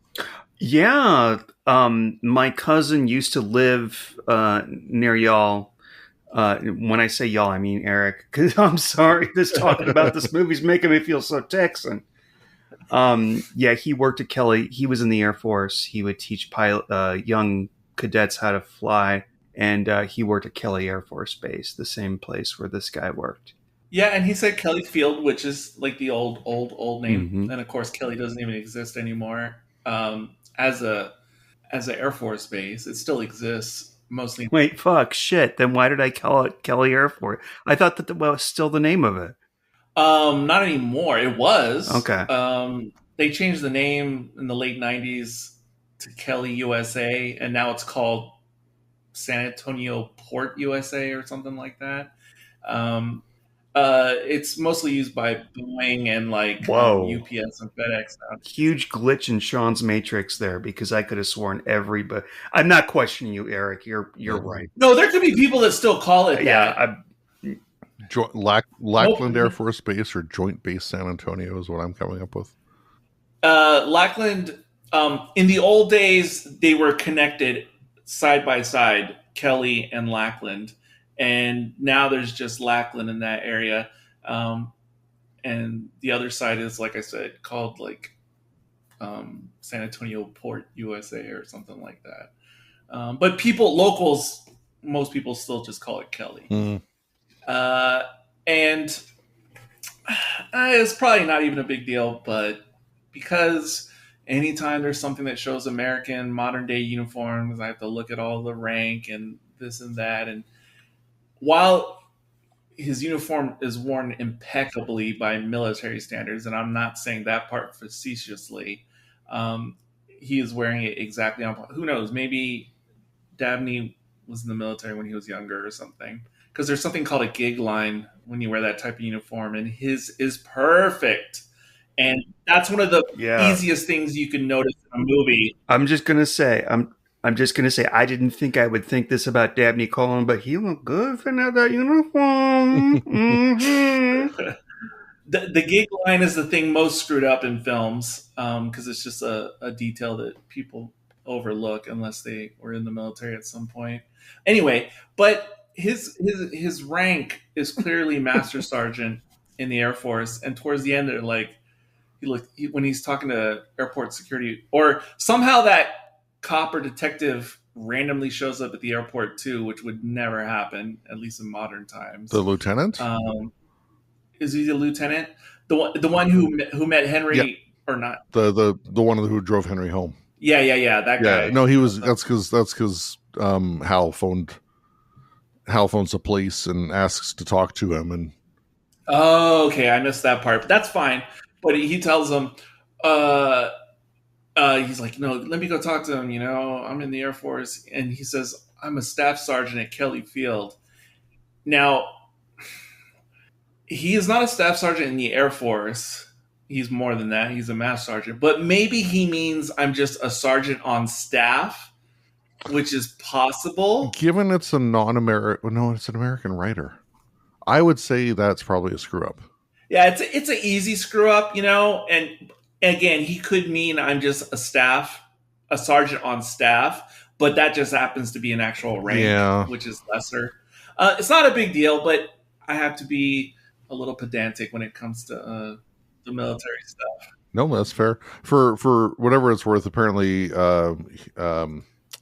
Yeah, my cousin used to live near y'all. When I say y'all, I mean Eric, because I'm sorry, this talking about this movie's making me feel so Texan. Yeah, he worked at Kelly. He was in the Air Force. He would teach young cadets how to fly, and he worked at Kelly Air Force Base, the same place where this guy worked. Yeah, and he said Kelly Field, which is like the old name, Mm-hmm. and of course Kelly doesn't even exist anymore. As a Air Force base, it still exists mostly. Wait, shit. Then why did I call it Kelly Air Force? I thought that was still the name of it. Not anymore. It was. Okay. They changed the name in the late 90s to Kelly USA, and now it's called San Antonio Port USA or something like that. It's mostly used by Boeing and like UPS and FedEx now. Huge glitch in Sean's matrix there, because I could have sworn but I'm not questioning you, Eric. You're right. No, there could be people that still call it that. Yeah. Lackland Air Force Base or Joint Base San Antonio is what I'm coming up with. Lackland, in the old days, they were connected side by side, Kelly and Lackland. And now there's just Lackland in that area. And the other side is, like I said, called like San Antonio Port USA or something like that. But locals, most people still just call it Kelly. Mm. And it's probably not even a big deal, but because anytime there's something that shows American modern day uniforms, I have to look at all the rank and this and that. And while his uniform is worn impeccably by military standards, and I'm not saying that part facetiously, he is wearing it exactly on. Who knows? Maybe Dabney was in the military when he was younger or something. Because there's something called a gig line when you wear that type of uniform, and his is perfect. And that's one of the easiest things you can notice in a movie. I'm just gonna say, I didn't think I would think this about Dabney Coleman, but he looked good for that uniform. Mm-hmm. The gig line is the thing most screwed up in films, because it's just a detail that people overlook unless they were in the military at some point. Anyway, but his rank is clearly Master Sergeant in the Air Force, and towards the end, they're like, when he's talking to airport security, or somehow that cop or detective randomly shows up at the airport too, which would never happen, at least in modern times. The lieutenant? Is he the lieutenant? The one who met Henry or not? The one who drove Henry home. Yeah. That guy. No, he was. That's because Hal phones the police and asks to talk to him, and okay, I missed that part, but that's fine. But he tells him, he's like, no, let me go talk to him. I'm in the Air Force, and he says, I'm a staff sergeant at Kelly Field. Now, he is not a staff sergeant in the Air Force. He's more than that. He's a master sergeant. But maybe he means I'm just a sergeant on staff, which is possible. Given it's a non-American, it's an American writer. I would say that's probably a screw up. Yeah, it's an easy screw up, and again, he could mean I'm just a sergeant on staff, but that just happens to be an actual rank, which is lesser. It's not a big deal, but I have to be a little pedantic when it comes to the military stuff. No, that's fair. For whatever it's worth, apparently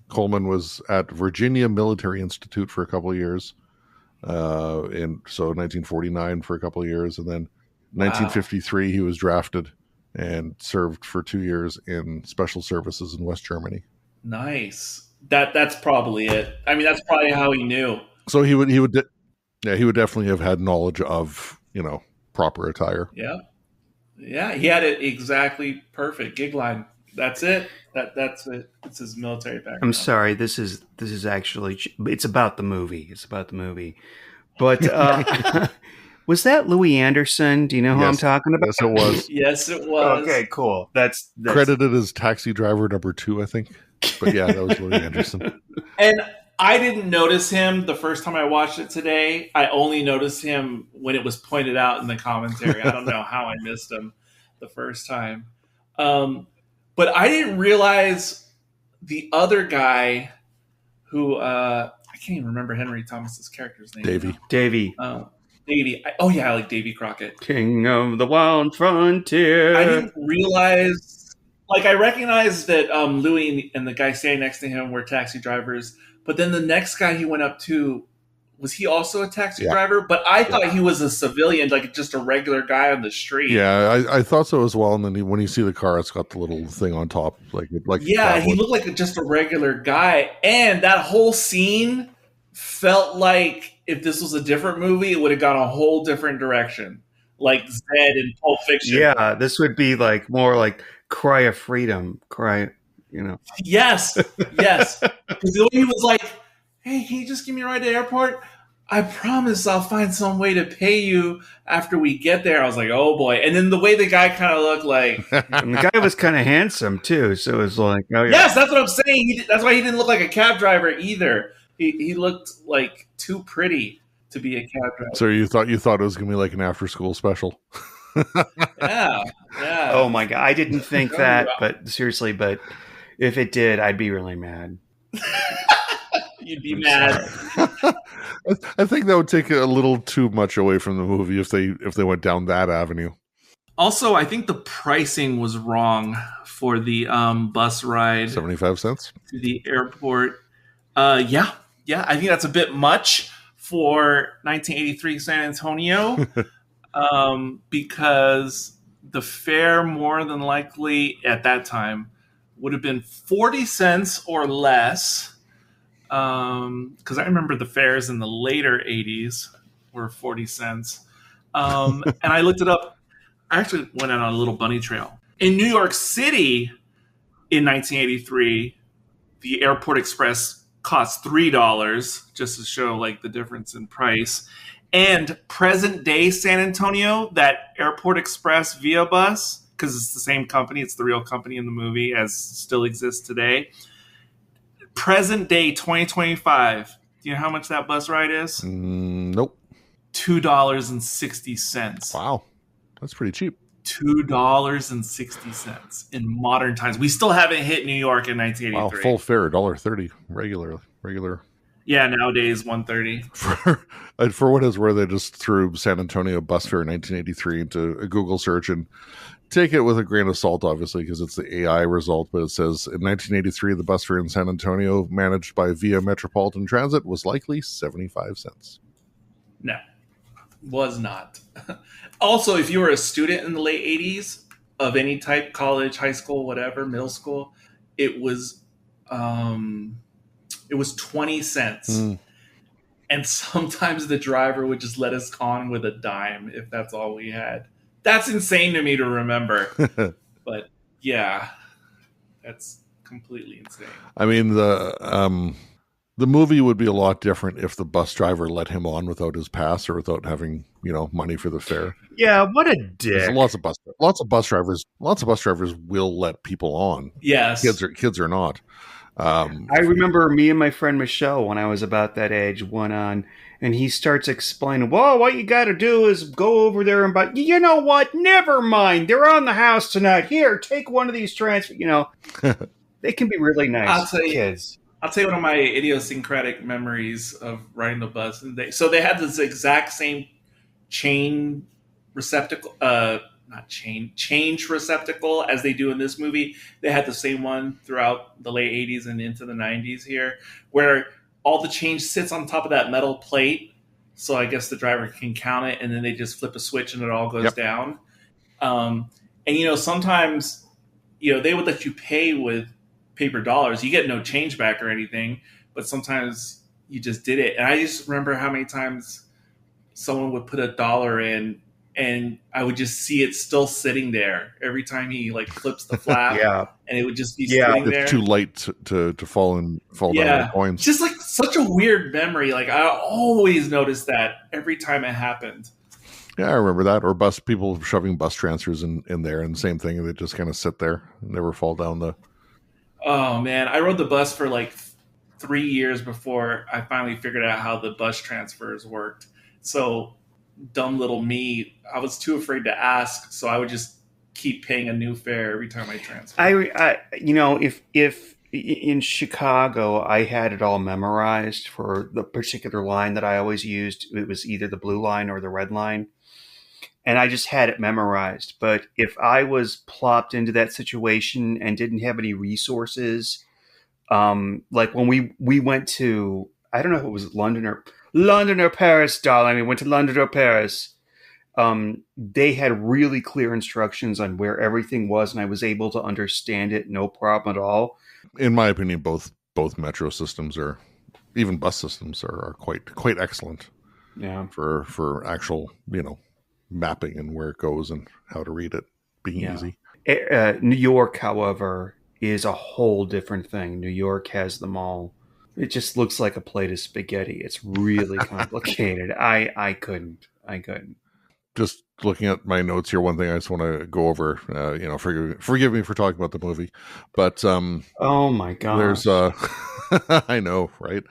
Coleman was at Virginia Military Institute for a couple of years. In 1949 for a couple of years, and then 1953 he was drafted and served for 2 years in special services in West Germany. Nice. That's probably it. I mean, that's probably how he knew. So he would definitely have had knowledge of proper attire. Yeah, he had it exactly perfect. Gig line. That's it. That's it. It's his military background. I'm sorry. This is actually, it's about the movie. It's about the movie. But was that Louis Anderson? Do you know who I'm talking about? Yes, it was. Yes, it was. Okay, cool. That's credited as taxi driver number 2, I think. But yeah, that was Louis Anderson. And I didn't notice him the first time I watched it today. I only noticed him when it was pointed out in the commentary. I don't know how I missed him the first time. But I didn't realize the other guy who I can't even remember Henry Thomas's character's name. Davy. Davy. I like Davy Crockett. King of the Wild Frontier. I didn't realize, I recognized that Louis and the guy standing next to him were taxi drivers, but then the next guy he went up to, was he also a taxi driver? But I thought he was a civilian, just a regular guy on the street. Yeah, I thought so as well. And then when you see the car, it's got the little thing on top, he looked like just a regular guy. And that whole scene felt like if this was a different movie, it would have gone a whole different direction, like Zed in Pulp Fiction. Yeah, this would be more like Cry of Freedom. Yes. Because the way he was like, hey, can you just give me a ride to the airport? I promise I'll find some way to pay you after we get there. I was like, oh boy. And then the way the guy kind of looked like... And the guy was kind of handsome too. So it was like, oh yeah. Yes, that's what I'm saying. That's why he didn't look like a cab driver either. He looked like too pretty to be a cab driver. So you thought it was going to be like an after school special. Yeah. Oh my God. I didn't think that, but seriously, if it did, I'd be really mad. You'd be mad. I think that would take a little too much away from the movie if they went down that avenue. Also, I think the pricing was wrong for the bus ride. 75 cents? To the airport. Yeah. I think that's a bit much for 1983 San Antonio. Because the fare more than likely at that time would have been 40 cents or less. Because I remember the fares in the later 80s were 40 cents. And I looked it up. I actually went on a little bunny trail. In New York City in 1983, the Airport Express cost $3, just to show the difference in price. And present day San Antonio, that Airport Express Via Bus, because it's the same company, it's the real company in the movie as still exists today. Present day 2025, do you know how much that bus ride is? Nope. $2.60. Wow. That's pretty cheap. $2.60 in modern times. We still haven't hit New York in 1983. Wow, full fare, $1.30 regular. Yeah, nowadays $1.30. For what it's worth, I just threw San Antonio bus fare in 1983 into a Google search, and take it with a grain of salt, obviously, because it's the AI result. But it says in 1983, the bus fare in San Antonio, managed by Via Metropolitan Transit, was likely 75 cents. No, was not. Also, if you were a student in the late 80s of any type, college, high school, whatever, middle school, it was 20 cents. And sometimes the driver would just let us on with a dime if that's all we had. That's insane to me to remember. But yeah, that's completely insane. I mean, the movie would be a lot different if the bus driver let him on without his pass or without having, money for the fare. Yeah, what a dick. Lots of bus drivers will let people on. Yes. Kids are not. I remember me and my friend Michelle, when I was about that age, went on, and he starts explaining, well, what you got to do is go over there and buy, you know what? Never mind. They're on the house tonight. Here, take one of these transfers. They can be really nice. I'll tell you, kids. I'll tell you one of my idiosyncratic memories of riding the bus. And they had this exact same chain receptacle, not chain, change receptacle as they do in this movie. They had the same one throughout the late 80s and into the 90s here, where all the change sits on top of that metal plate. So I guess the driver can count it, and then they just flip a switch and it all goes down. And sometimes, they would let you pay with paper dollars. You get no change back or anything, but sometimes you just did it. And I just remember how many times someone would put $1 in, and I would just see it still sitting there every time he flips the flap, and it would just be sitting there. It's too light to fall down the coins. Just such a weird memory. I always noticed that every time it happened. Yeah, I remember that. Or people shoving bus transfers in there, and the same thing. They just kind of sit there, and never fall down the. Oh man, I rode the bus for 3 years before I finally figured out how the bus transfers worked. So dumb little me, I was too afraid to ask, so I would just keep paying a new fare every time I transferred. If in Chicago I had it all memorized for the particular line that I always used, it was either the blue line or the red line, and I just had it memorized. But if I was plopped into that situation and didn't have any resources, like when we went to, I don't know if it was London or Paris, darling. We went to London or Paris. They had really clear instructions on where everything was, and I was able to understand it, no problem at all. In my opinion, both metro systems or even bus systems are quite excellent. Yeah, for actual mapping and where it goes and how to read it being easy. New York, however, is a whole different thing. New York has them all. It just looks like a plate of spaghetti. It's really complicated. I couldn't. Just looking at my notes here, one thing I just want to go over, forgive me for talking about the movie, but oh my god, there's I know, right?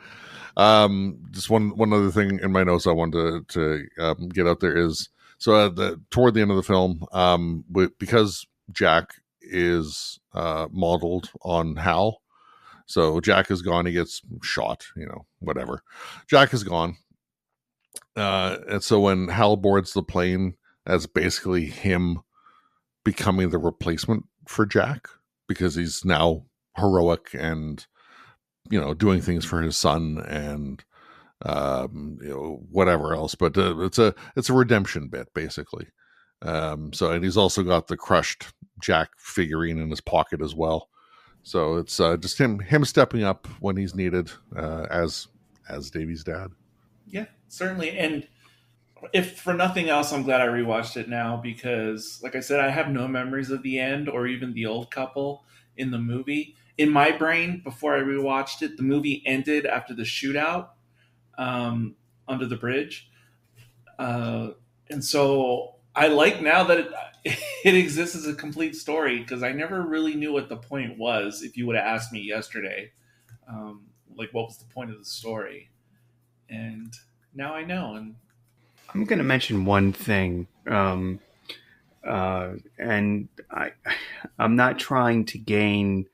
Just one other thing in my notes I wanted to get out there is toward the end of the film, because Jack is modeled on Hal. So Jack is gone. He gets shot, whatever. Jack is gone. And so when Hal boards the plane, that's basically him becoming the replacement for Jack, because he's now heroic and, doing things for his son and, whatever else. But it's a redemption bit, basically. And he's also got the crushed Jack figurine in his pocket as well. So it's just him stepping up when he's needed as Davy's dad. Yeah, certainly. And if for nothing else, I'm glad I rewatched it now because, like I said, I have no memories of the end or even the old couple in the movie. In my brain, before I rewatched it, the movie ended after the shootout under the bridge. And so I like now that it exists as a complete story because I never really knew what the point was. If you would have asked me yesterday, what was the point of the story? And now I know. And I'm going to mention one thing, and I'm not trying to gain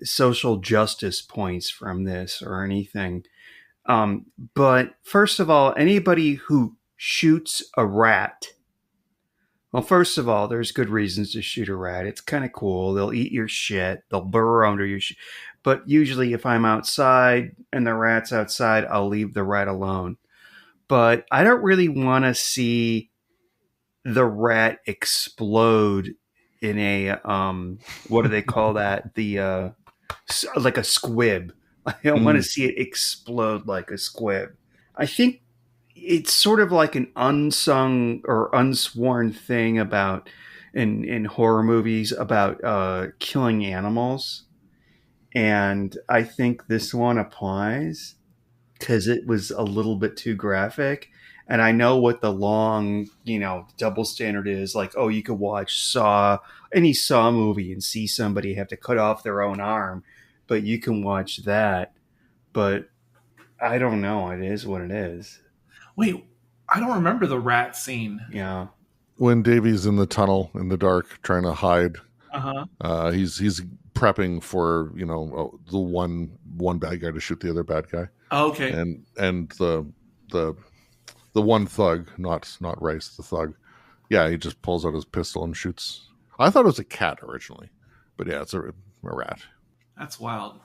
social justice points from this or anything. But first of all, anybody who shoots a rat, well, first of all, there's good reasons to shoot a rat. It's kind of cool. They'll eat your shit. They'll burrow under your shit. But usually if I'm outside and the rat's outside, I'll leave the rat alone. But I don't really want to see the rat explode in a, what do they call that? Like a squib. I don't want to see it explode like a squib. I think it's sort of like an unsung or unsworn thing about in horror movies about killing animals. And I think this one applies because it was a little bit too graphic. And I know what the long, double standard is. Like, oh, you could watch any Saw movie and see somebody have to cut off their own arm. But you can watch that. But I don't know. It is what it is. Wait, I don't remember the rat scene. Yeah. When Davy's in the tunnel in the dark trying to hide, He's prepping for the one bad guy to shoot the other bad guy. Okay. And the one thug, not Rice, the thug. Yeah, he just pulls out his pistol and shoots. I thought it was a cat originally, but yeah, it's a rat. That's wild.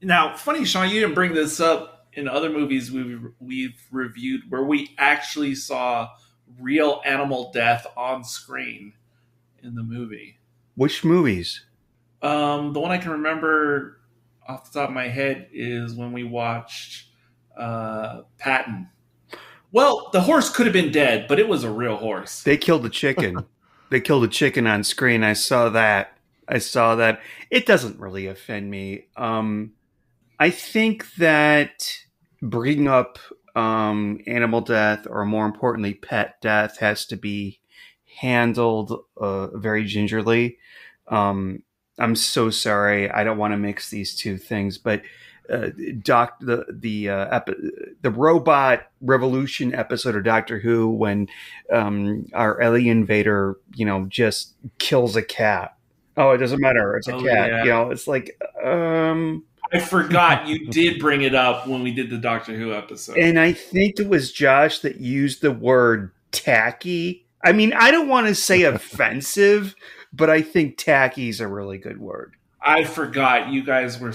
Now, funny, Sean, you didn't bring this up in other movies we've reviewed where we actually saw real animal death on screen in the movie. Which movies? The one I can remember off the top of my head is when we watched Patton. Well, the horse could have been dead, but it was a real horse. They killed the chicken. They killed a chicken on screen. I saw that. It doesn't really offend me. I think that bringing up animal death, or more importantly, pet death, has to be handled very gingerly. I'm so sorry. I don't want to mix these two things, but the robot revolution episode of Doctor Who, when our alien invader, just kills a cat. Oh, it doesn't matter. It's a cat. Yeah. It's like, I forgot you did bring it up when we did the Doctor Who episode. And I think it was Josh that used the word tacky. I mean, I don't want to say offensive, but I think tacky is a really good word. I forgot you guys were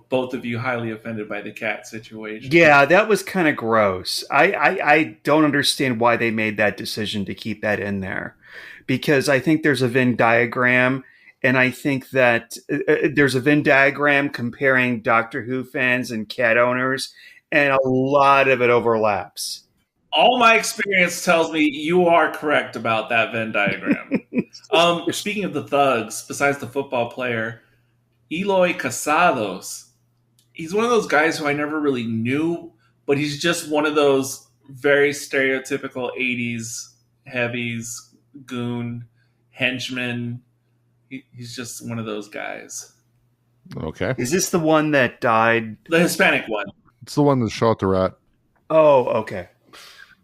both of you highly offended by the cat situation. Yeah, that was kind of gross. I don't understand why they made that decision to keep that in there, because I think there's a Venn diagram, and I think that there's a Venn diagram comparing Doctor Who fans and cat owners, and a lot of it overlaps. All my experience tells me you are correct about that Venn diagram. Speaking of the thugs, besides the football player, Eloy Casados, he's one of those guys who I never really knew, but he's just one of those very stereotypical 80s heavies, goon, henchman. He's just one of those guys. Okay. Is this the one that died? The Hispanic one. It's the one that shot the rat. Oh, okay.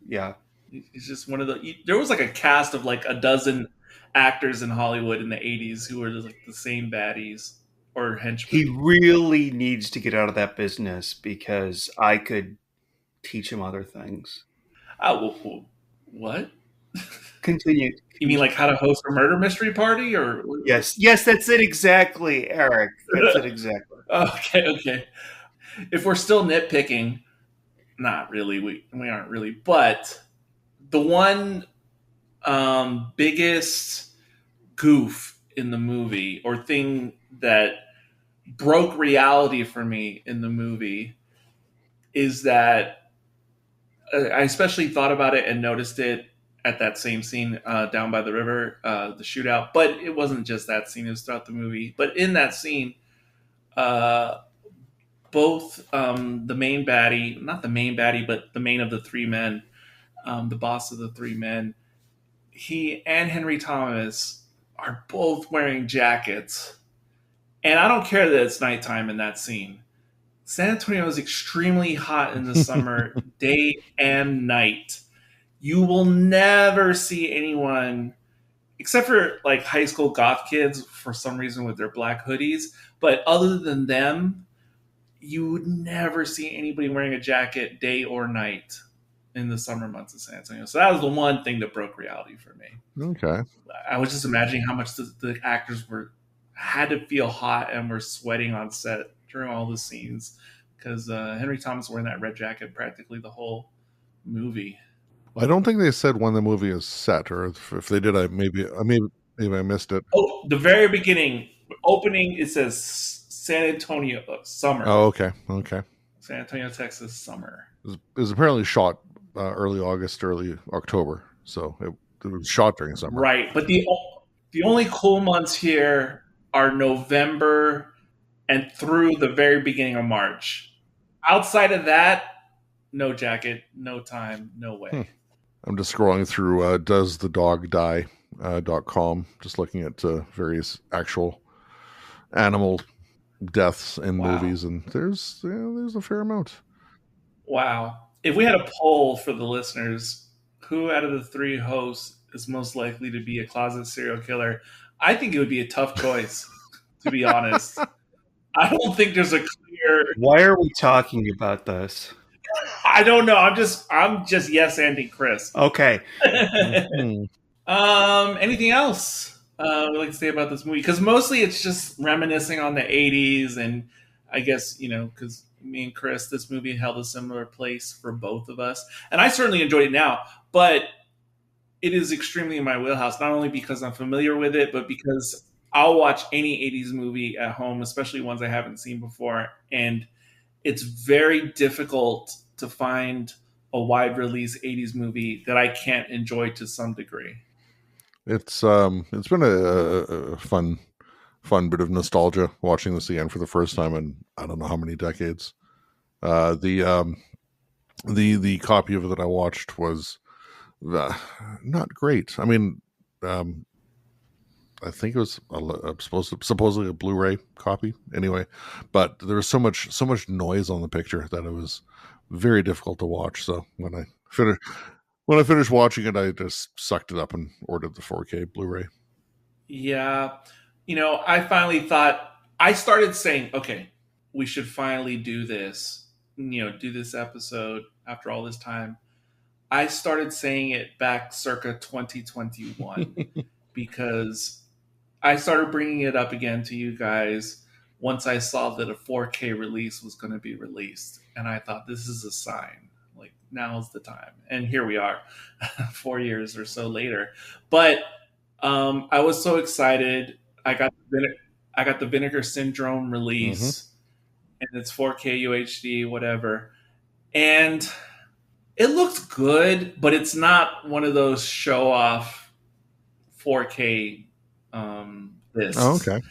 Yeah. He's just one of the... There was like a cast of like a dozen actors in Hollywood in the 80s who were just like the same baddies or henchmen. He really needs to get out of that business, because I could teach him other things. What? Continue. You mean like how to host a murder mystery party, or? Yes, that's it exactly, Eric. That's it exactly. Okay. If we're still nitpicking, not really. We aren't really, but the one biggest goof in the movie, or thing that broke reality for me in the movie, is that I especially thought about it and noticed it at that same scene down by the river, the shootout. But it wasn't just that scene, it was throughout the movie. But in that scene, both the main baddie, not the main baddie, but the main of the three men, the boss of the three men, he and Henry Thomas are both wearing jackets. And I don't care that it's nighttime in that scene. San Antonio is extremely hot in the summer, day and night. You will never see anyone, except for like high school goth kids for some reason with their black hoodies. But other than them, you would never see anybody wearing a jacket day or night in the summer months of San Antonio. So that was the one thing that broke reality for me. Okay. I was just imagining how much the actors had to feel hot and were sweating on set during all the scenes, because Henry Thomas wearing that red jacket practically the whole movie. I don't think they said when the movie is set, or if they did, maybe I missed it. Oh, the very beginning, opening, it says San Antonio summer. Oh, okay. San Antonio, Texas summer. It was apparently shot early August, early October, so it was shot during summer. Right, but the only cool months here are November and through the very beginning of March. Outside of that, no jacket, no time, no way. I'm just scrolling through doesthedogdie.com, just looking at various actual animal deaths in movies, and there's a fair amount. Wow. If we had a poll for the listeners, who out of the three hosts is most likely to be a closet serial killer, I think it would be a tough choice, to be honest. I don't think there's a clear. Why are we talking about this? I don't know. I'm just yes anding Chris. Okay. Anything else we'd like to say about this movie? Because mostly it's just reminiscing on the 80s, and I guess, because me and Chris, this movie held a similar place for both of us. And I certainly enjoy it now, but it is extremely in my wheelhouse, not only because I'm familiar with it, but because I'll watch any 80s movie at home, especially ones I haven't seen before. And it's very difficult to find a wide release 80s movie that I can't enjoy to some degree. It's been a fun bit of nostalgia watching this again for the first time in I don't know how many decades. The copy of it that I watched was not great. I mean, I think it was supposedly a Blu-ray copy anyway, but there was so much noise on the picture that it was very difficult to watch. So when I finished watching it, I just sucked it up and ordered the 4K Blu-ray. Yeah. I finally thought, I started saying, okay, we should finally do this, do this episode after all this time. I started saying it back circa 2021 because I started bringing it up again to you guys once I saw that a 4K release was going to be released. And I thought, this is a sign. Like, now's the time. And here we are, 4 years or so later. But I was so excited. I got the Vinegar Syndrome release, and it's 4K UHD, whatever. And it looks good, but it's not one of those show-off 4K discs. Oh, okay.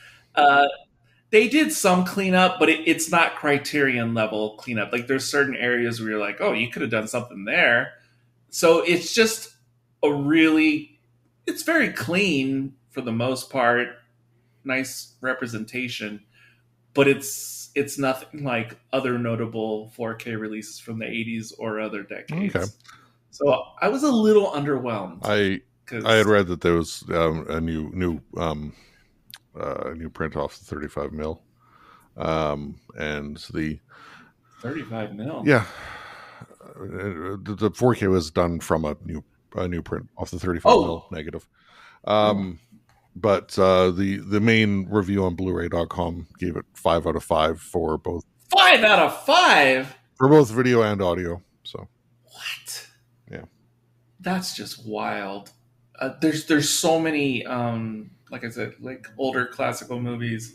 They did some cleanup, but it's not Criterion level cleanup. Like, there's certain areas where you're like, oh, you could have done something there. So it's just it's very clean for the most part, nice representation, but it's nothing like other notable 4K releases from the 80s or other decades. Okay. So I was a little underwhelmed. I had read that there was a new print off the 35 mil, and the 35 mil. Yeah, the 4K was done from a new print off the 35 mil negative. But the main review on Blu-ray.com gave it 5 out of 5 for both. 5 out of 5 for both video and audio. So what? Yeah, that's just wild. There's so many, like I said, like older classical movies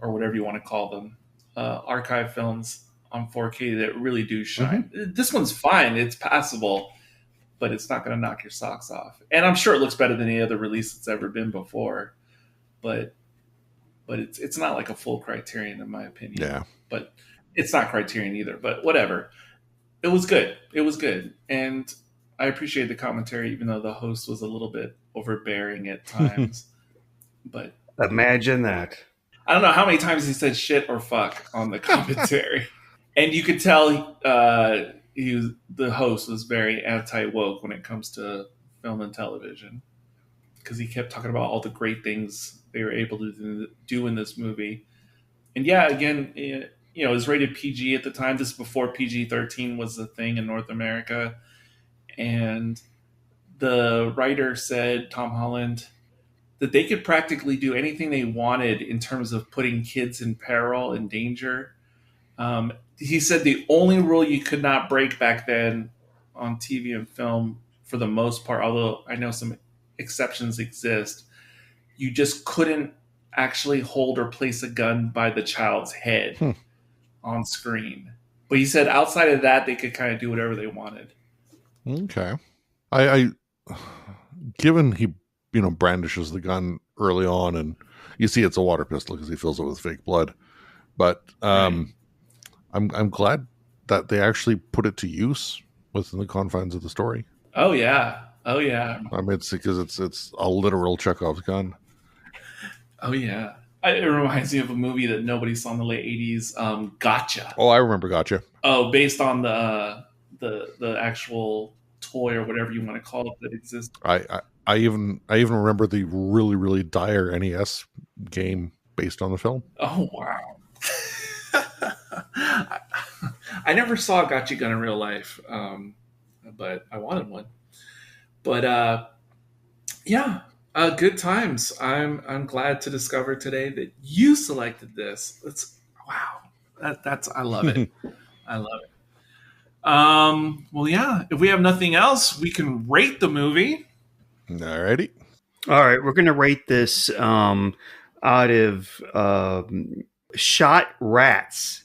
or whatever you want to call them, archive films on 4K that really do shine. This one's fine; it's passable, but it's not going to knock your socks off. And I'm sure it looks better than any other release that's ever been before. But it's not like a full Criterion in my opinion. Yeah. But it's not Criterion either. But whatever. It was good. It was good. And I appreciate the commentary, even though the host was a little bit overbearing at times. But imagine that. I don't know how many times he said shit or fuck on the commentary. And you could tell the host was very anti-woke when it comes to film and television, because he kept talking about all the great things they were able to do in this movie. And yeah, again, it was rated PG at the time. This is before PG-13 was a thing in North America. And the writer said, Tom Holland, that they could practically do anything they wanted in terms of putting kids in peril and danger. He said the only rule you could not break back then on TV and film, for the most part, although I know some exceptions exist, you just couldn't actually hold or place a gun by the child's head on screen. But he said outside of that, they could kind of do whatever they wanted. Okay. I given he, brandishes the gun early on, and you see it's a water pistol because he fills it with fake blood. But I'm glad that they actually put it to use within the confines of the story. Oh yeah. I mean, it's because it's a literal Chekhov's gun. Oh yeah. It reminds me of a movie that nobody saw in the late 80s, Gotcha. Oh, I remember Gotcha. Oh, based on the actual toy or whatever you want to call it that exists. I even remember the really, really dire NES game based on the film. Oh wow! I never saw Gotcha Gun in real life, but I wanted one. But yeah, good times. I'm glad to discover today that you selected this. That's wow. That's I love it. I love it. Well, yeah. If we have nothing else, we can rate the movie. Alrighty. All right, we're going to rate this out of shot rats.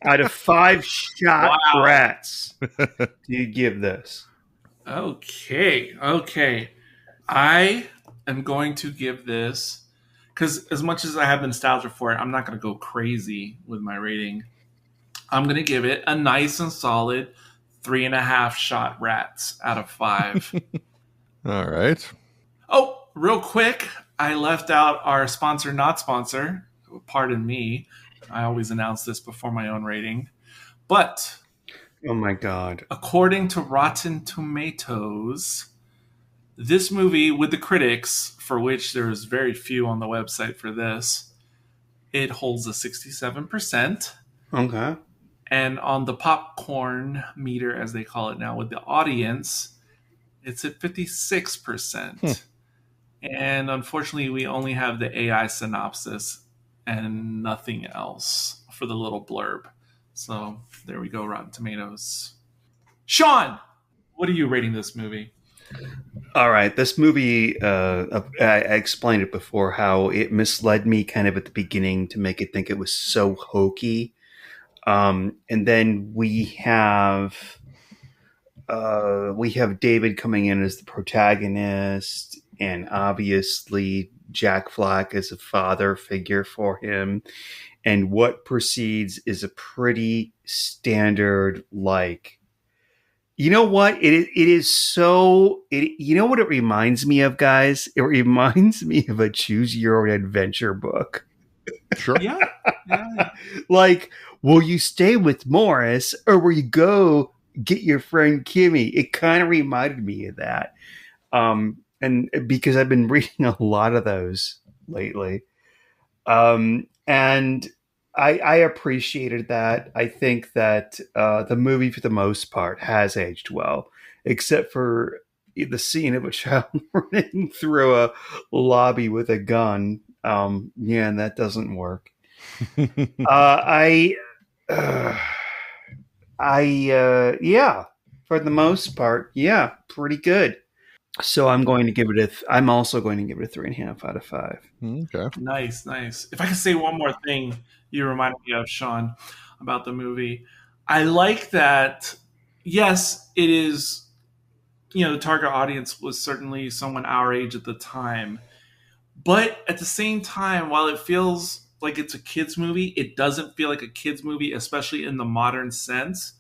Out of 5 shot Wow. rats, do you give this? Okay. I am going to give this, because as much as I have nostalgia for it, I'm not going to go crazy with my rating. I'm going to give it a nice and solid 3.5 shot rats out of 5. All right. Oh, real quick, I left out our sponsor, not sponsor. Pardon me. I always announce this before my own rating. But Oh my God. according to Rotten Tomatoes, this movie, with the critics, for which there's very few on the website for this, it holds a 67%. Okay. And on the popcorn meter, as they call it now, with the audience, it's at 56%. And unfortunately, we only have the AI synopsis and nothing else for the little blurb. So there we go, Rotten Tomatoes. Sean, what are you rating this movie? All right. This movie, I explained it before, how it misled me kind of at the beginning to make it think it was so hokey. And then we have David coming in as the protagonist, and obviously Jack Black is a father figure for him. And what precedes is a pretty standard, like, you know what? It is so, you know what it reminds me of, guys? It reminds me of a choose your own adventure book. Sure. Yeah. Like, will you stay with Morris or will you go get your friend Kimmy? It kind of reminded me of that. And because I've been reading a lot of those lately. And I appreciated that. I think that the movie, for the most part, has aged well, except for the scene of a child running through a lobby with a gun. Yeah, and that doesn't work. Yeah, for the most part, yeah, pretty good. So I'm going to give it I'm also going to give it a 3.5 out of 5. Okay. Nice. If I could say one more thing you reminded me of, Sean, about the movie. I like that, yes, it is, the target audience was certainly someone our age at the time. But at the same time, while it feels like it's a kid's movie, it doesn't feel like a kid's movie, especially in the modern sense.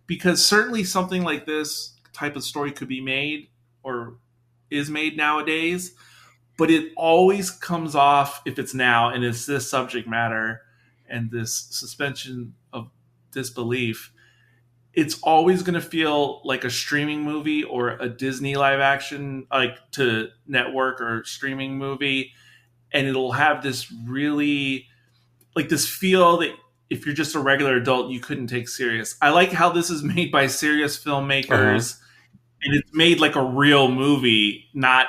Because certainly something like this type of story could be made or is made nowadays, but it always comes off, if it's now and it's this subject matter and this suspension of disbelief, it's always going to feel like a streaming movie or a Disney live action, like to network or streaming movie. And it'll have this really, like this feel that if you're just a regular adult, you couldn't take serious. I like how this is made by serious filmmakers. And it's made like a real movie, not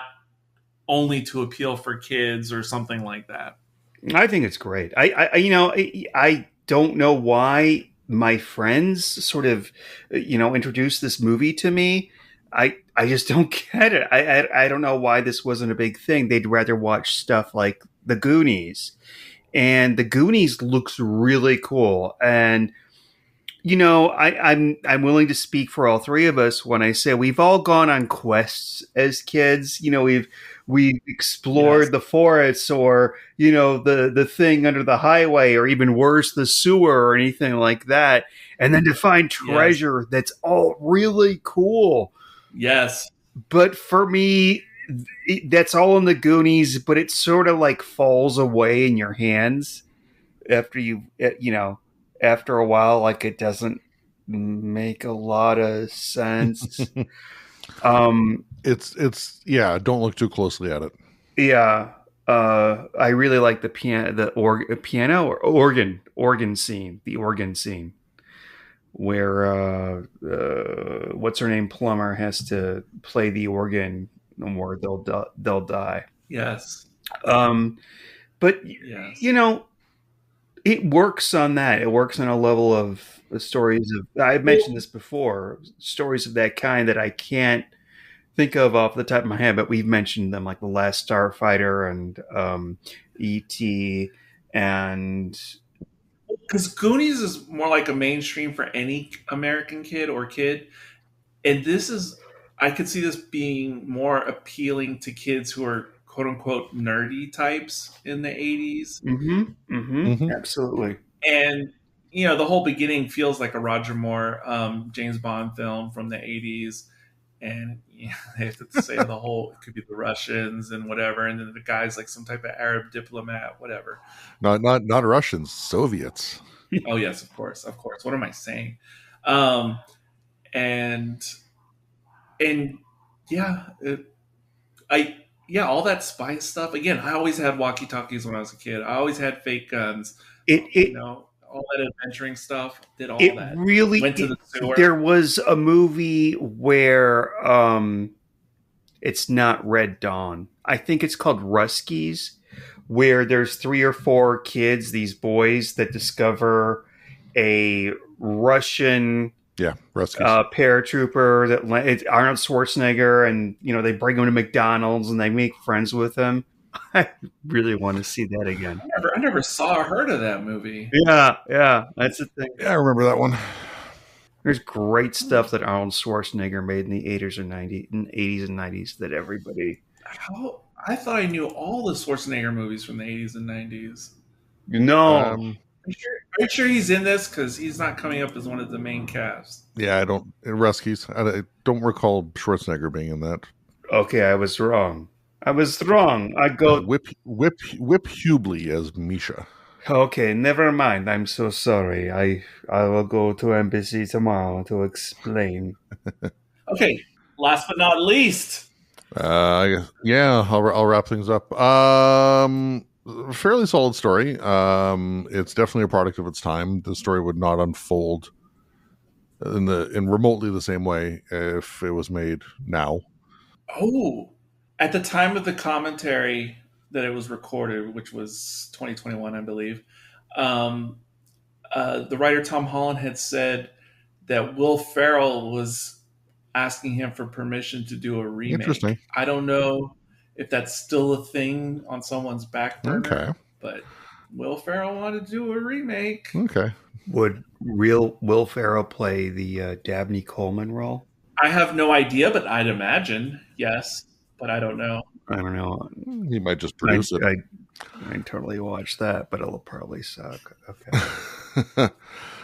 only to appeal for kids or something like that. I think it's great. I don't know why my friends sort of, introduced this movie to me. I just don't get it. I don't know why this wasn't a big thing. They'd rather watch stuff like The Goonies. And The Goonies looks really cool. And I'm willing to speak for all three of us when I say we've all gone on quests as kids. We've explored the forests, or the thing under the highway, or even worse, the sewer or anything like that. And then to find treasure that's all really cool. Yes. But for me, that's all in the Goonies, but it sort of like falls away in your hands after after a while. Like, it doesn't make a lot of sense. It's yeah. Don't look too closely at it. Yeah. I really like the piano or organ scene, the organ scene where what's her name, Plummer, has to play the organ or they'll die. Yes. But Yes. you know, it works on that. It works on a level of stories of. I've mentioned this before. Stories of that kind that I can't think of off the top of my head, but we've mentioned them, like The Last Starfighter and E.T. and Because Goonies is more like a mainstream for any American kid or kid. And this is, I could see this being more appealing to kids who are quote unquote nerdy types in the 80s. Absolutely. And, you know, the whole beginning feels like a Roger Moore James Bond film from the 80s. And you know, they have to say the whole, it could be the Russians and whatever. And then the guy's like some type of Arab diplomat, whatever. Not Russians, Soviets. Oh, yes, of course. Of course. What am I saying? And yeah, all that spy stuff. Again, I always had walkie-talkies when I was a kid. I always had fake guns. You know, all that adventuring stuff. Did all that. Really went to the sewer. There was a movie where it's not Red Dawn. I think it's called Ruskies, where there's 3 or 4 kids, these boys that discover a Russian paratrooper that it's Arnold Schwarzenegger, and you know they bring him to McDonald's and they make friends with him. I really want to see that again. I never saw or heard of that movie. Yeah, that's the thing. Yeah, I remember that one. There's great stuff that Arnold Schwarzenegger made in the 80s and 90s that everybody. I thought I knew all the Schwarzenegger movies from the 80s and 90s. No. Are you sure he's in this? Because he's not coming up as one of the main cast. Yeah, I don't. Ruskies. I don't recall Schwarzenegger being in that. Okay, I was wrong. I go Whip Hubley as Misha. Okay, never mind. I'm so sorry. I will go to embassy tomorrow to explain. Okay, last but not least. I'll wrap things up. Fairly solid story. It's definitely a product of its time. The story would not unfold in remotely the same way if it was made now. Oh, at the time of the commentary that it was recorded, which was 2021, I believe, the writer Tom Holland had said that Will Ferrell was asking him for permission to do a remake. Interesting. I don't know if that's still a thing on someone's back burner, but Will Ferrell wanted to do a remake. Okay. Would Will Ferrell play the Dabney Coleman role? I have no idea, but I'd imagine yes, but I don't know. I don't know. He might just produce it. I'd totally watch that, but it'll probably suck. Okay.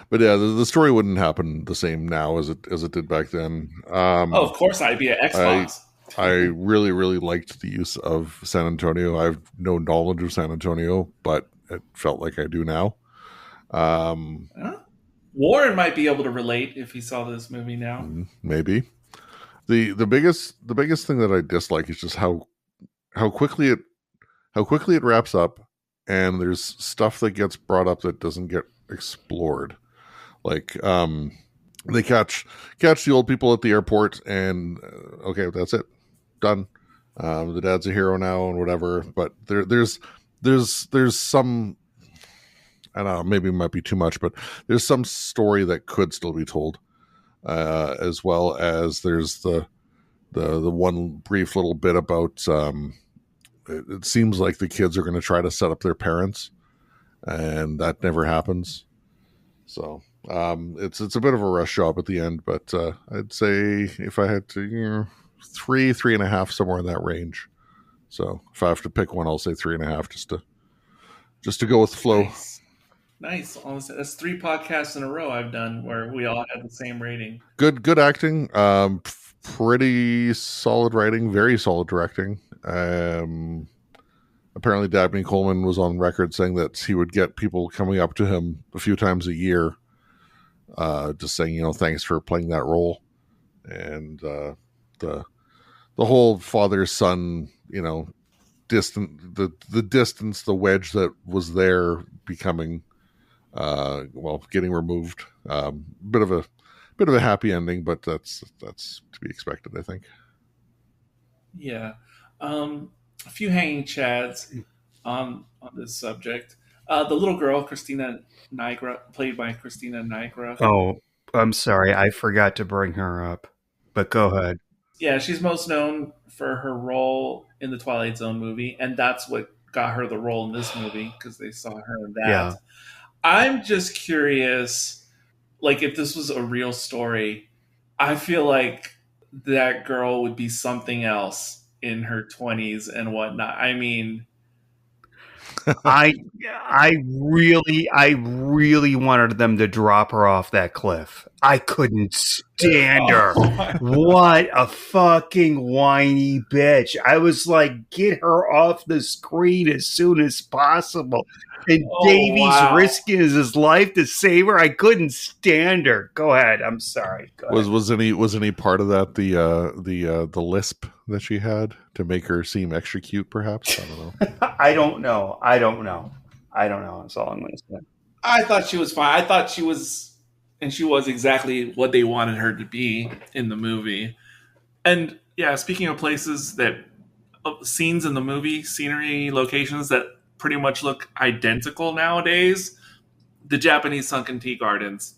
But yeah, the story wouldn't happen the same now as it did back then. Of course, I'd be an Xbox. I really, really liked the use of San Antonio. I have no knowledge of San Antonio, but it felt like I do now. Warren might be able to relate if he saw this movie now. Maybe. The biggest thing that I dislike is just how quickly it wraps up, and there's stuff that gets brought up that doesn't get explored. Like they catch the old people at the airport, and okay, that's it, done. The dad's a hero now and whatever. But there's some, I don't know, maybe it might be too much, but there's some story that could still be told, as well as there's the one brief little bit about it seems like the kids are going to try to set up their parents, and that never happens. So it's a bit of a rush job at the end, but I'd say if I had to, 3.5, somewhere in that range. So if I have to pick one, I'll say 3.5, just to go with the flow. Nice. That's 3 podcasts in a row I've done where we all had the same rating. Good acting. Pretty solid writing. Very solid directing. Apparently Dabney Coleman was on record saying that he would get people coming up to him a few times a year, just saying, thanks for playing that role. And the the whole father-son, distant the distance, the wedge that was there becoming getting removed. Bit of a happy ending, but that's to be expected, I think. Yeah. A few hanging chads on this subject. The little girl, Christina Nigra, played by Christina Nigra. Oh, I'm sorry. I forgot to bring her up. But go ahead. Yeah, she's most known for her role in the Twilight Zone movie, and that's what got her the role in this movie, because they saw her in that. Yeah. I'm just curious, like, if this was a real story, I feel like that girl would be something else in her 20s and whatnot. I mean, I really wanted them to drop her off that cliff. I couldn't stand her. What a fucking whiny bitch. I was like, get her off the screen as soon as possible. And Davy's risking his life to save her. I couldn't stand her. Go ahead. I'm sorry. Was any part of that the lisp that she had to make her seem extra cute? Perhaps, I don't know. I don't know. That's all I'm going to say. I thought she was fine. I thought she was exactly what they wanted her to be in the movie. And yeah, speaking of places scenes in the movie, scenery, locations that pretty much look identical nowadays, the Japanese sunken tea gardens,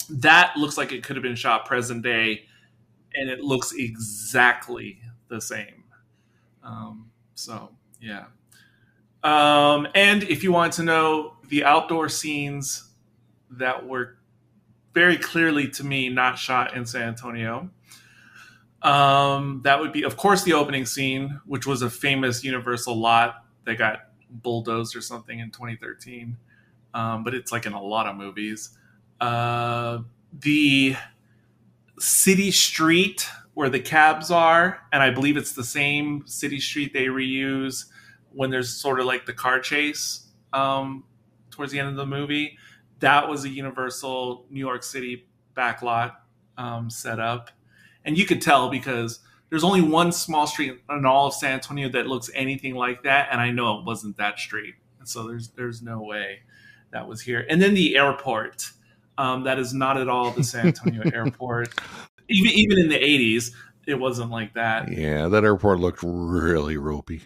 that looks like it could have been shot present day, and it looks exactly the same. So yeah. And if you want to know the outdoor scenes that were very clearly, to me, not shot in San Antonio, that would be, of course, the opening scene, which was a famous Universal lot that got bulldozed or something in 2013. But it's like in a lot of movies. The city street where the cabs are, and I believe it's the same city street they reuse when there's sort of like the car chase towards the end of the movie. That was a Universal New York City backlot set up. And you could tell because there's only one small street in all of San Antonio that looks anything like that, and I know it wasn't that street. And so there's no way that was here. And then the airport, that is not at all the San Antonio airport. Even in the 80s, it wasn't like that. Yeah, that airport looked really ropey.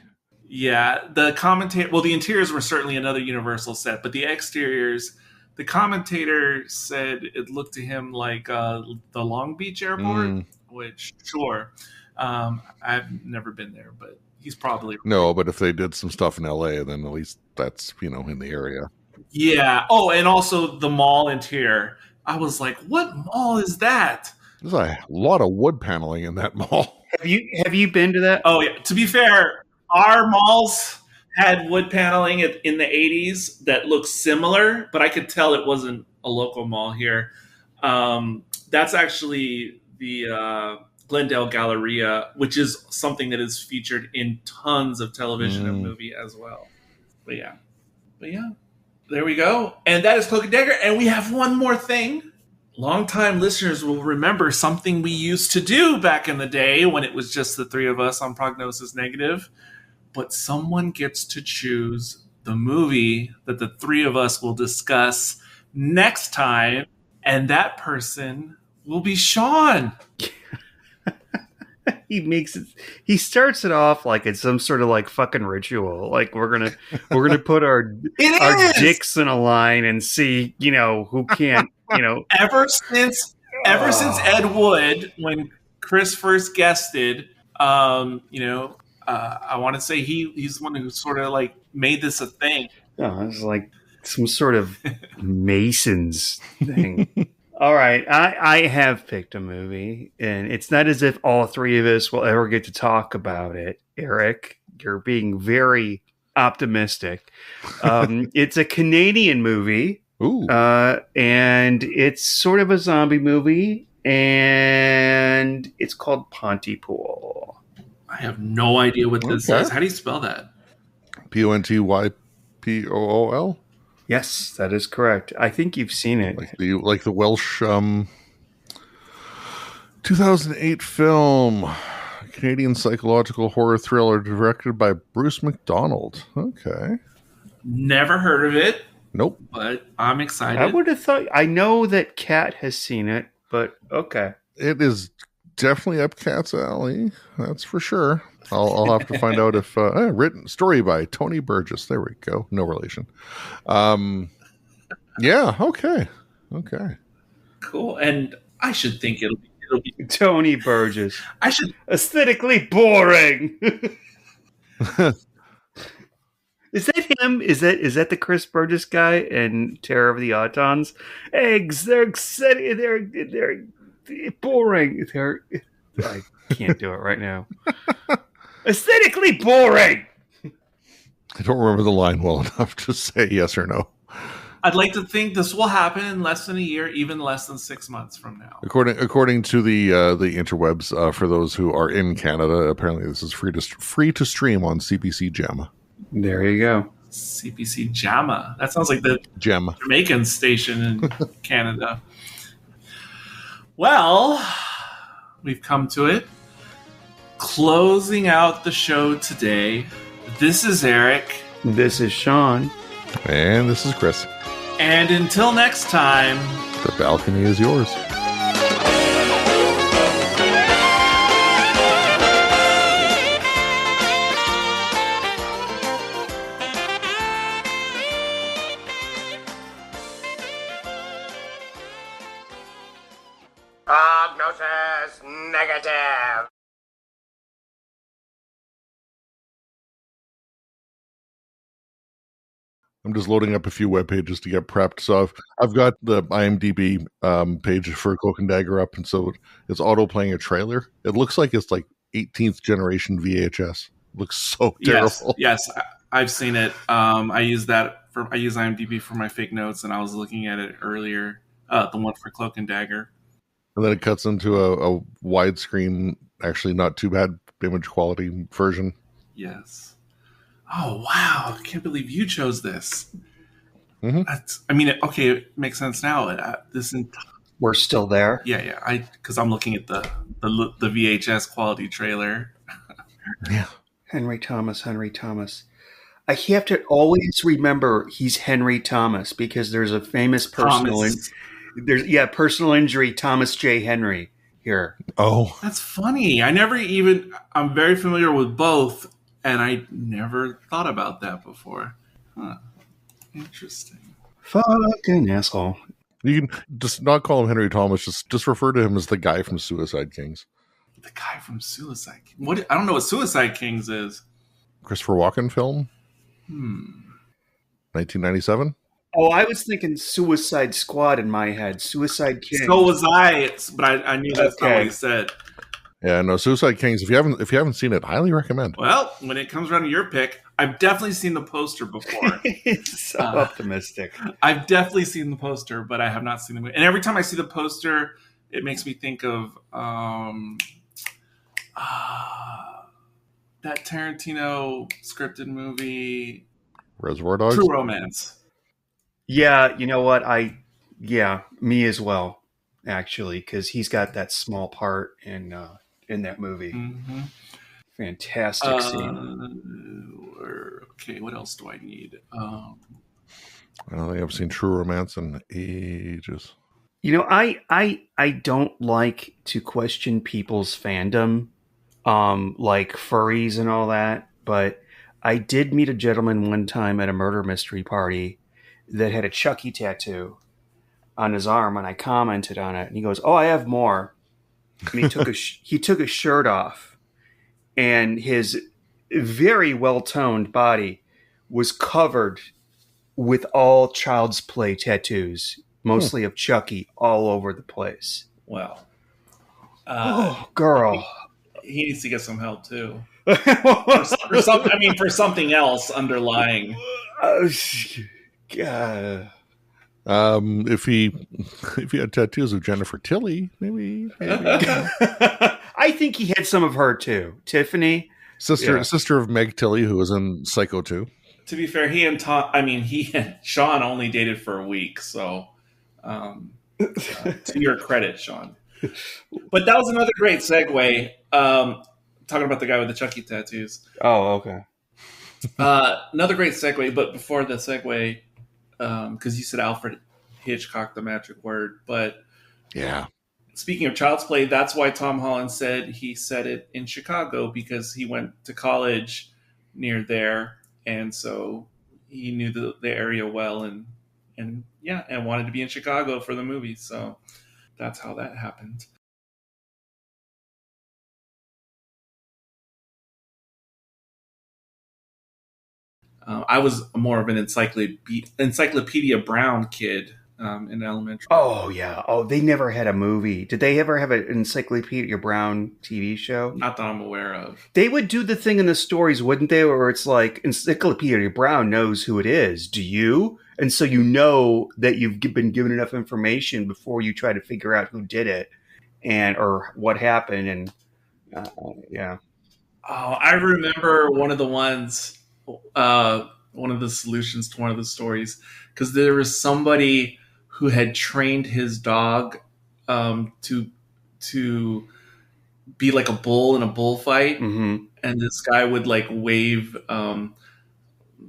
Yeah, the interiors were certainly another Universal set, but the exteriors, the commentator said it looked to him like the Long Beach airport, which, sure, I've never been there, but he's probably right. No, but if they did some stuff in LA, then at least that's, in the area. Yeah. Oh, and also the mall interior. I was like, what mall is that? There's a lot of wood paneling in that mall. Have you been to that? Oh, yeah. To be fair, our malls had wood paneling in the 80s that looked similar, but I could tell it wasn't a local mall here. That's actually the Glendale Galleria, which is something that is featured in tons of television and movie as well. But yeah, there we go. And that is Cloak and Dagger. And we have one more thing. Longtime listeners will remember something we used to do back in the day when it was just the three of us on Prognosis Negative. But someone gets to choose the movie that the three of us will discuss next time. And that person will be Sean. He starts it off like it's some sort of like fucking ritual. Like we're gonna put our dicks in a line and see, who can't, Ever since Ed Wood, when Chris first guested, I want to say he's the one who sort of like made this a thing. Oh, it's like some sort of Masons thing. All right, I have picked a movie, and it's not as if all three of us will ever get to talk about it. Eric, you're being very optimistic. It's a Canadian movie. Ooh. And it's sort of a zombie movie, and it's called Pontypool. I have no idea what this is. How do you spell that? Pontypool? Yes, that is correct. I think you've seen it. Like the Welsh 2008 film. Canadian psychological horror thriller directed by Bruce McDonald. Okay. Never heard of it, Nope. but I'm excited. I would have thought. I know that Kat has seen it, but okay. It is definitely up Kat's alley. That's for sure. I'll have to find out if written story by Tony Burgess. There we go. No relation. Yeah. Okay. Cool. And I should think it'll be Tony Burgess. I should Aesthetically boring. Is that him? Is that the Chris Burgess guy in Terror of the Autons? Eggs, they're boring. I can't do it right now. Aesthetically boring. I don't remember the line well enough to say yes or no. I'd like to think this will happen in less than a year, even less than 6 months from now. According to the interwebs, for those who are in Canada, apparently this is free to stream on CBC Gem. There you go. CPC JAMA. That sounds like the Gem. Jamaican station in Canada. Well, we've come to it. Closing out the show today. This is Eric. This is Sean. And this is Chris. And until next time, The balcony is yours. Prognosis negative. I'm just loading up a few web pages to get prepped. So I've got the IMDb page for Cloak and Dagger up, and so it's auto playing a trailer. It looks like it's like 18th generation VHS. It looks so terrible. Yes, I've seen it. I use IMDb for my fake notes, and I was looking at it earlier. The one for Cloak and Dagger. And then it cuts into a widescreen, actually not too bad image quality version. Yes. Oh, wow. I can't believe you chose this. Mm-hmm. It makes sense now. We're still there. Yeah. Because I'm looking at the VHS quality trailer. Yeah. Henry Thomas. I have to always remember he's Henry Thomas because there's a famous personal injury, Thomas J. Henry here. Oh. That's funny. I'm very familiar with both, and I never thought about that before. Huh. Interesting. Fucking asshole. You can just not call him Henry Thomas. Just refer to him as the guy from Suicide Kings. The guy from Suicide Kings. What? I don't know what Suicide Kings is. Christopher Walken film. 1997. Oh, I was thinking Suicide Squad in my head. Suicide King. So was I, but I knew that's not what he said. Yeah, no, Suicide Kings. If you haven't seen it, highly recommend. Well, when it comes around to your pick, I've definitely seen the poster before. It's so optimistic. I've definitely seen the poster, but I have not seen the movie. And every time I see the poster, it makes me think of that Tarantino scripted movie, Reservoir Dogs. True Romance. Yeah, you know what? Me as well, actually, because he's got that small part in that movie. Mm-hmm. Fantastic scene. Okay, what else do I need? I don't think I've seen True Romance in ages. You know, I don't like to question people's fandom, like furries and all that, but I did meet a gentleman one time at a murder mystery party that had a Chucky tattoo on his arm, and I commented on it, and he goes, "Oh, I have more." And he took he took his shirt off, and his very well-toned body was covered with all Child's Play tattoos, mostly of Chucky, all over the place. Well, oh, girl, he needs to get some help too. for something else underlying. God. If he had tattoos of Jennifer Tilly, maybe. I think he had some of her too. Tiffany, sister of Meg Tilly, who was in Psycho 2. To be fair, he and Sean only dated for a week, so to your credit, Sean. But that was another great segue. talking about the guy with the Chucky tattoos. Oh, okay. Another great segue, but before the segue, because you said Alfred Hitchcock, the magic word, but Yeah. speaking of Child's Play, that's why Tom Holland said he said it in Chicago, because he went to college near there, and so he knew the area well, and wanted to be in Chicago for the movie. So that's how that happened. I was more of an Encyclopedia Brown kid in elementary. Oh, yeah. Oh, they never had a movie. Did they ever have an Encyclopedia Brown TV show? Not that I'm aware of. They would do the thing in the stories, wouldn't they? Where it's like, Encyclopedia Brown knows who it is. Do you? And so you know that you've been given enough information before you try to figure out who did it or what happened. And yeah. Oh, I remember one of the ones, one of the solutions to one of the stories, because there was somebody who had trained his dog to be like a bull in a bullfight, Mm-hmm. and this guy would like wave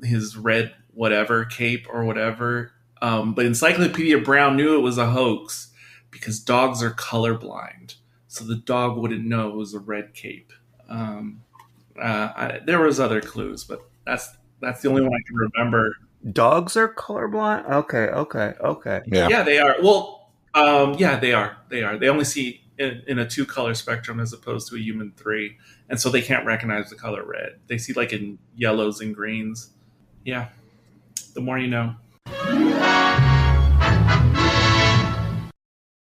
his red whatever cape or whatever. But Encyclopedia Brown knew it was a hoax because dogs are colorblind, so the dog wouldn't know it was a red cape. There was other clues, but that's the only one I can remember. Dogs are colorblind? Okay. Yeah, they are. Well, they are. They only see in a 2-color spectrum as opposed to a human 3, and so they can't recognize the color red. They see like in yellows and greens. Yeah, the more you know.